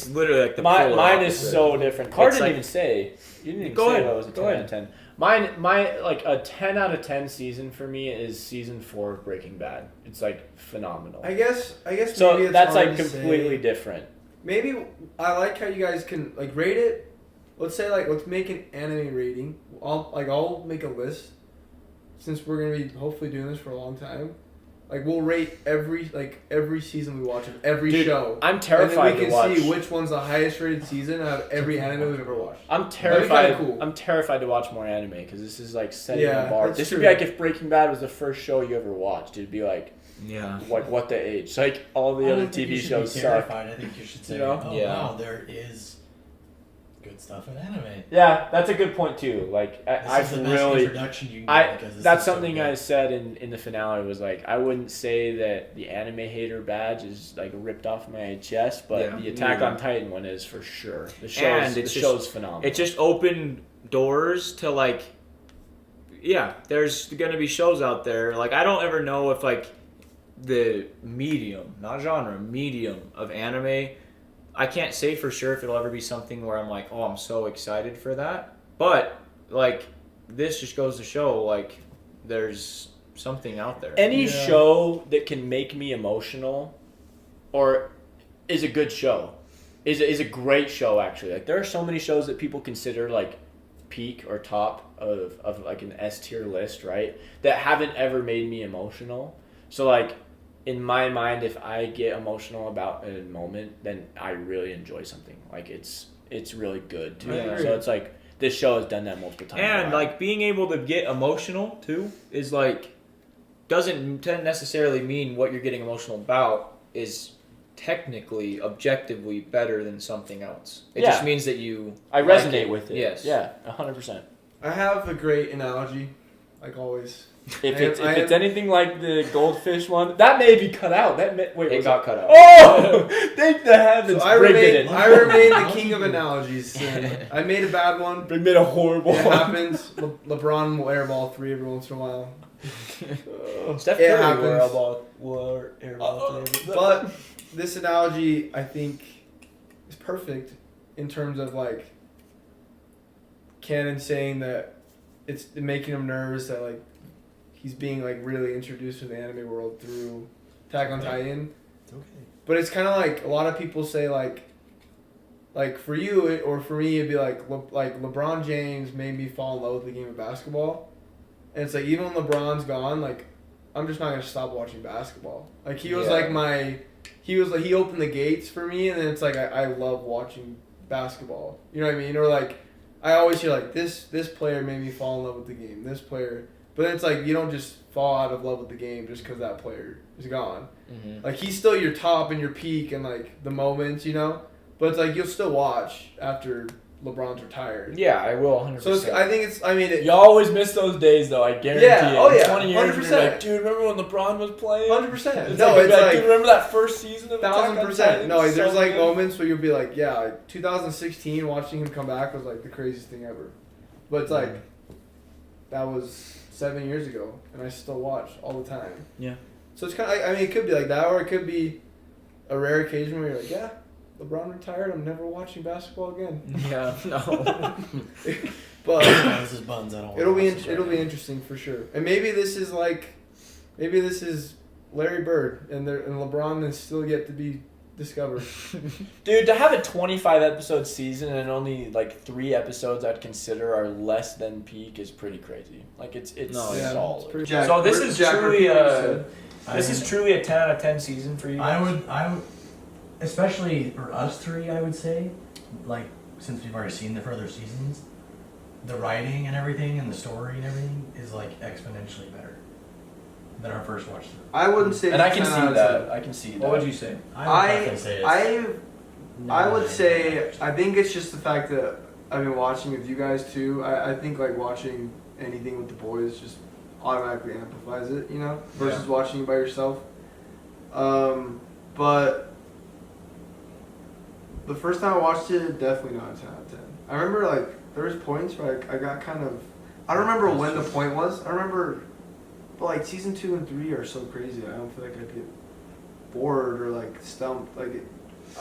literally like the polar Mine opposite. is so different. Carr It's didn't like- even say. You didn't even Go say ahead. what was a 10 Go out ahead. of 10. My like a 10 out of 10 season for me is season 4 of Breaking Bad. It's like phenomenal. I guess So maybe it's that's hard like to completely say. different. Maybe I like how you guys can like rate it. Let's say like let's make an anime rating. I'll make a list since we're gonna be hopefully doing this for a long time. Like we'll rate every season we watch of every Dude, show. I'm terrified and then we to can watch. see which one's the highest rated season out of every anime we've ever watched. I'm That'd be terrified. kinda cool. I'm terrified to watch more anime because this is like setting Yeah, the bar. that's This would true. be like if Breaking Bad was the first show you ever watched. It'd be like Yeah. what the age? It's like all the I other don't think TV you should shows be suck. terrified. I think you should say, You know? oh Yeah. wow, there is good stuff in anime. Yeah, that's a good point too. Like This I've is the best really. introduction you can get because this That's is so something good. I said in the finale was like I wouldn't say that the anime hater badge is like ripped off my chest, but Yeah, the Attack me on either. Titan one is for sure. The show's And the it's show's phenomenal. It just opened doors to like, yeah, there's gonna be shows out there. Like I don't ever know if like the medium, not genre, medium of anime. I can't say for sure if it'll ever be something where I'm like, oh, I'm so excited for that. But like, this just goes to show like, there's something out there. any Yeah. show that can make me emotional, or is a good show, is a great show actually. Like there are so many shows that people consider like peak or top of like an S tier list, right? That haven't ever made me emotional. So like in my mind, if I get emotional about a moment, then I really enjoy something. Like it's really good too. I agree. So it's like this show has done that multiple times. And Wow. like being able to get emotional too is like doesn't necessarily mean what you're getting emotional about is technically objectively better than something else. It Yeah. just means that you I like resonate it. with it. Yes. Yeah, 100%. I have a great analogy, like always. If I it's am- if I it's am- anything like the goldfish one, that may be cut out. Wait, It was got cut out. Oh, thank the heavens! So I Brig remain, did it. I remain the king of analogies. I made a bad one. Brig made a horrible It one. happens. LeBron will airball 3 every once in a while. Steph It Curry happens. wore airball today. But this analogy, I think, is perfect in terms of like Cannon saying that it's making him nervous that like he's being like really introduced to the anime world through Attack on Titan. It's okay. But it's kind of like a lot of people say like for you or for me it'd be like LeBron James made me fall in love with the game of basketball, and it's like even when LeBron's gone, like I'm just not gonna stop watching basketball. Like he was Yeah. like he opened the gates for me, and then it's like I love watching basketball. You know what I mean? Or like I always hear like this player made me fall in love with the game. This player, but then it's like you don't just fall out of love with the game just because that player is gone. Mm-hmm. Like he's still your top and your peak and like the moments, you know. But it's like you'll still watch after LeBron's retired. Yeah, I will 100%. So it's, I think it's. I mean, You always miss those days, though. I guarantee Yeah, it. oh In yeah, 20 years, you're 100%. like, dude, remember when LeBron was playing? 100%. It's No, like, it's like dude, remember that first season of Attack on 1,000%. Titan? No, there's So like good. moments where you'll be like, yeah, like 2016, watching him come back was like the craziest thing ever. But it's like that was 7 years ago, and I still watch all the time. Yeah. So it's kind of. I mean, it could be like that, or it could be a rare occasion where you're like, yeah, LeBron retired. I'm never watching basketball again. Yeah, no. But This is buns. I don't. it'll be watch this it'll right be now. interesting for sure. And maybe this is Larry Bird, and LeBron is still yet to be discovered. Dude, to have a 25 episode season and only like 3 episodes I'd consider are less than peak is pretty crazy. Like it's No, Yeah, solid. it's pretty. So this is truly a I this mean, is truly a 10 out of 10 season for you. I guys? would, especially for us three, I would say, like since we've already seen the further seasons, the writing and everything and the story and everything is like exponentially better than our first watch through. I wouldn't say. And I can 10 see out of that. 10. I can see that. What would you say? I would definitely say it's I would 9 say out I think it's just the fact that I've been watching with you guys too. I think like watching anything with the boys just automatically amplifies it, you know, versus watching it by yourself. But The first time I watched it, definitely not a 10 out of 10. I remember like there was points where I got kind of. I don't remember when the point was. I remember, but like season 2 and 3 are so crazy. I don't feel like I'd get bored or like stumped. Like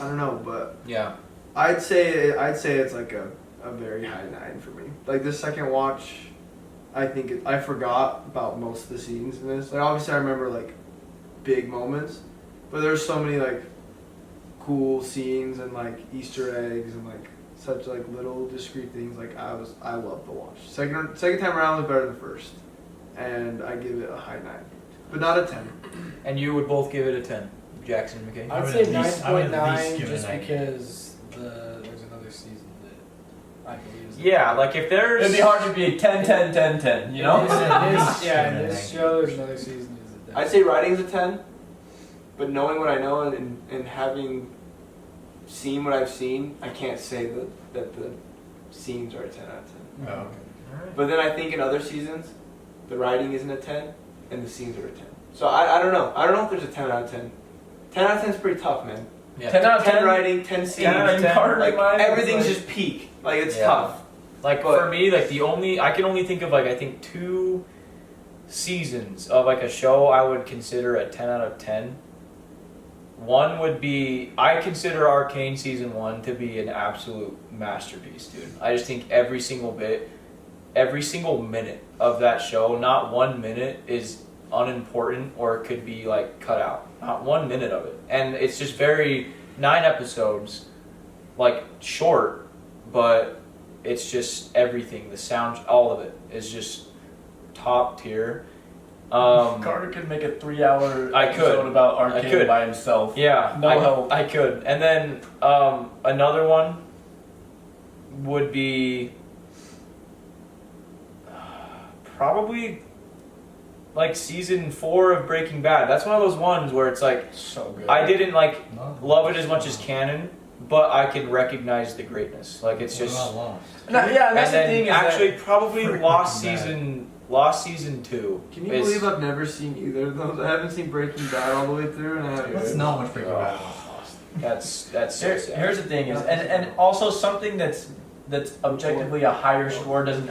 I don't know, but Yeah. I'd say it's like a very high 9 for me. Like this second watch, I think I forgot about most of the scenes in this. Like obviously I remember like big moments, but there's so many like cool scenes and like Easter eggs and like such like little discrete things. Like I loved the watch. Second time around was better than the first, and I give it a high 9, but not a 10. And you would both give it a 10, Jackson and McKay? I'd would say at least- I would at least 9.9 give it a just 9. because there's another season that I believe is. Yeah, like if there's... It'd be hard to be 10, 10, 10, 10, you know? In this show, there's another season. I'd say writing's a 10, but knowing what I know and having seen what I've seen, I can't say that the scenes are a 10 out of 10. Oh, okay. But then I think in other seasons, the writing isn't a 10 and the scenes are a 10. So I don't know. I don't know if there's a 10 out of 10. 10 out of 10 is pretty tough, man. Yeah. 10 out of 10 writing, 10 scenes. 10 out of 10, Like everything's just peak. Like it's Yeah. tough. Like But- for me, like I can only think of like I think 2 seasons of like a show I would consider a 10 out of 10. One would be, I consider Arcane season 1 to be an absolute masterpiece, dude. I just think every single minute of that show, not 1 minute is unimportant or it could be like cut out. Not 1 minute of it. And it's just 9 episodes, like short, but it's just everything. The sound, all of it is just top tier. Carter could make a 3-hour I episode could. about I Arcane could. by himself. Yeah, No help. I could. And then another one would be probably like season 4 of Breaking Bad. That's one of those ones where it's like So good. I didn't like No. love it as much as canon, but I can recognize the greatness. Like it's just. What about Lost? Yeah, and that's And the then thing is actually that probably Frick Lost Breaking Bad. season 2. Can you is- believe I've never seen either of those? I haven't seen Breaking Bad all the way through, and I haven't. Let's not watch Breaking Bad. That's so Here- sad. here's the thing is, and also something that's objectively a higher score doesn't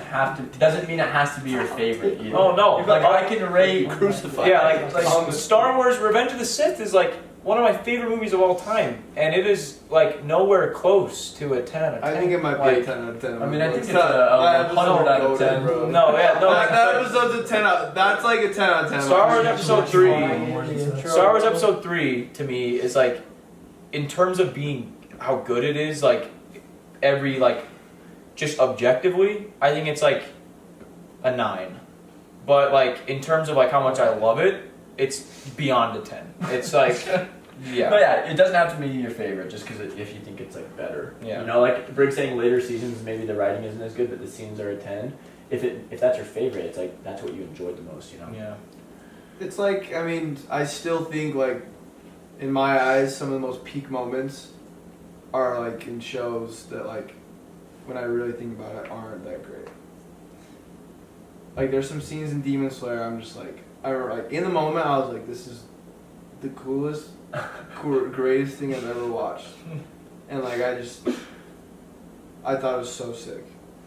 mean it has to be your favorite either. Oh no! Like I can rate Crucified. Yeah, like Um, Star Wars: Revenge of the Sith is like one of my favorite movies of all time, and it is like nowhere close to a 10 out of 10. I think it might be Like, a 10 out of 10. I mean, I think it's not- a that 100 out of episode's 10. goated, bro. No, yeah, no. That episode's a 10 out. That's like a 10 out of 10. Star Wars Episode 3. Intro. Star Wars Episode 3 to me is like, in terms of being how good it is, like every like, just objectively, I think it's like a 9. But like in terms of like how much I love it, it's beyond a 10. It's like, yeah. But yeah, it doesn't have to be your favorite just because if you think it's like better. Yeah. You know, like Brig saying later seasons maybe the writing isn't as good, but the scenes are a 10. If that's your favorite, it's like that's what you enjoyed the most. You know. Yeah. It's like, I mean, I still think like, in my eyes, some of the most peak moments are like in shows that like, when I really think about it, aren't that great. Like there's some scenes in Demon Slayer, I'm just like, I remember like in the moment I was like, this is the coolest, greatest thing I've ever watched, and like I thought it was so sick.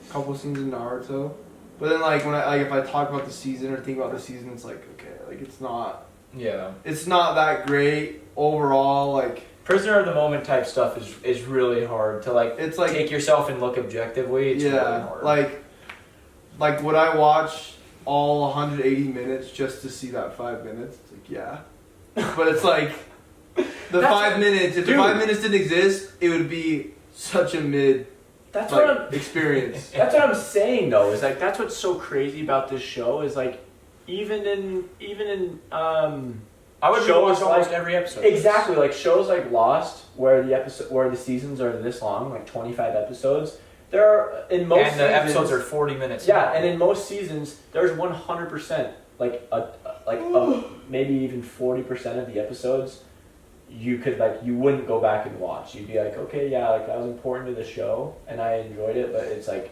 A couple scenes in Naruto, but then like when if I talk about the season or think about the season, it's like okay, like it's not that great overall. Like Prisoner of the moment type stuff is really hard to like. it's like take yourself and look objectively. It's really hard. like would I watch all 180 minutes just to see that 5 minutes? It's like yeah, but it's like the 5 minutes. If the 5 minutes didn't exist, it would be such a mid That's what I'm. experience. That's what I'm saying though. Is like that's what's so crazy about this show is like even in I would shows rewatch almost like- every episode. Exactly, like shows like Lost, where the seasons are this long, like 25 episodes. There are in most and the seasons, episodes are 40 minutes. yeah, long. and in most seasons there's 100% maybe even 40% of the episodes you wouldn't go back and watch. You'd be like, okay, yeah, like that was important to the show and I enjoyed it, but it's like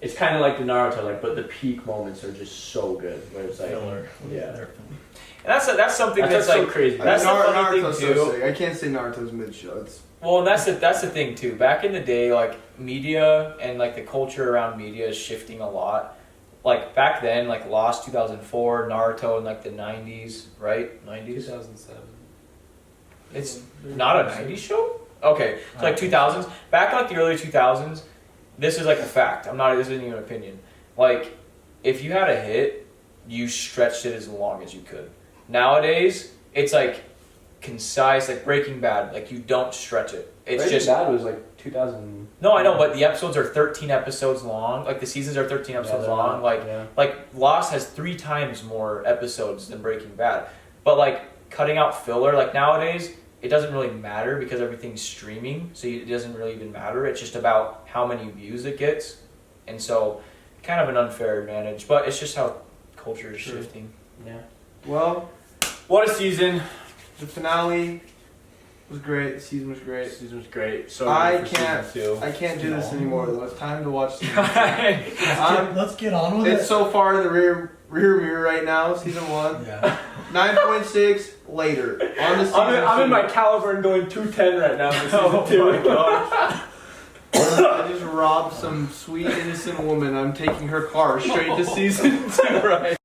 it's kind of like the Naruto, like, but the peak moments are just so good. Where it's like, Filler. yeah. They're fun. And that's something that's so like crazy. That's the funny Naruto's thing, too. so sick. I can't say Naruto's mid show. It's Well, and that's the thing too. Back in the day, like media and like the culture around media is shifting a lot. Like back then, like Lost 2004, Naruto in like the 90s, right? 90s. 2007. It's not a 90s show? Okay. So like 2000s. Back in like the early 2000s, this is like a fact. This isn't even an opinion. Like, if you had a hit, you stretched it as long as you could. Nowadays, it's like concise, like Breaking Bad. Like, you don't stretch it. It's Breaking just... Bad was like 2000. No, I know, but the episodes are 13 episodes long. Like, the seasons are 13 episodes long. Like, Lost has 3 times more episodes than Breaking Bad. But, like, cutting out filler, like, nowadays... It doesn't really matter because everything's streaming, so it doesn't really even matter. It's just about how many views it gets, and so kind of an unfair advantage. But it's just how culture is shifting. Yeah. well, What a season. the finale was great. The season was great. This season was great. So I ready for can't- season 2. I can't do this anymore though. It's time to watch season 2. Let's get on with It's it. so far in the rear mirror right now. Season 1, Yeah. 9.6 later on the season. I'm in 2. my caliber and going 210 right now for season 2. I just robbed some sweet innocent woman. I'm taking her car straight to season 2 right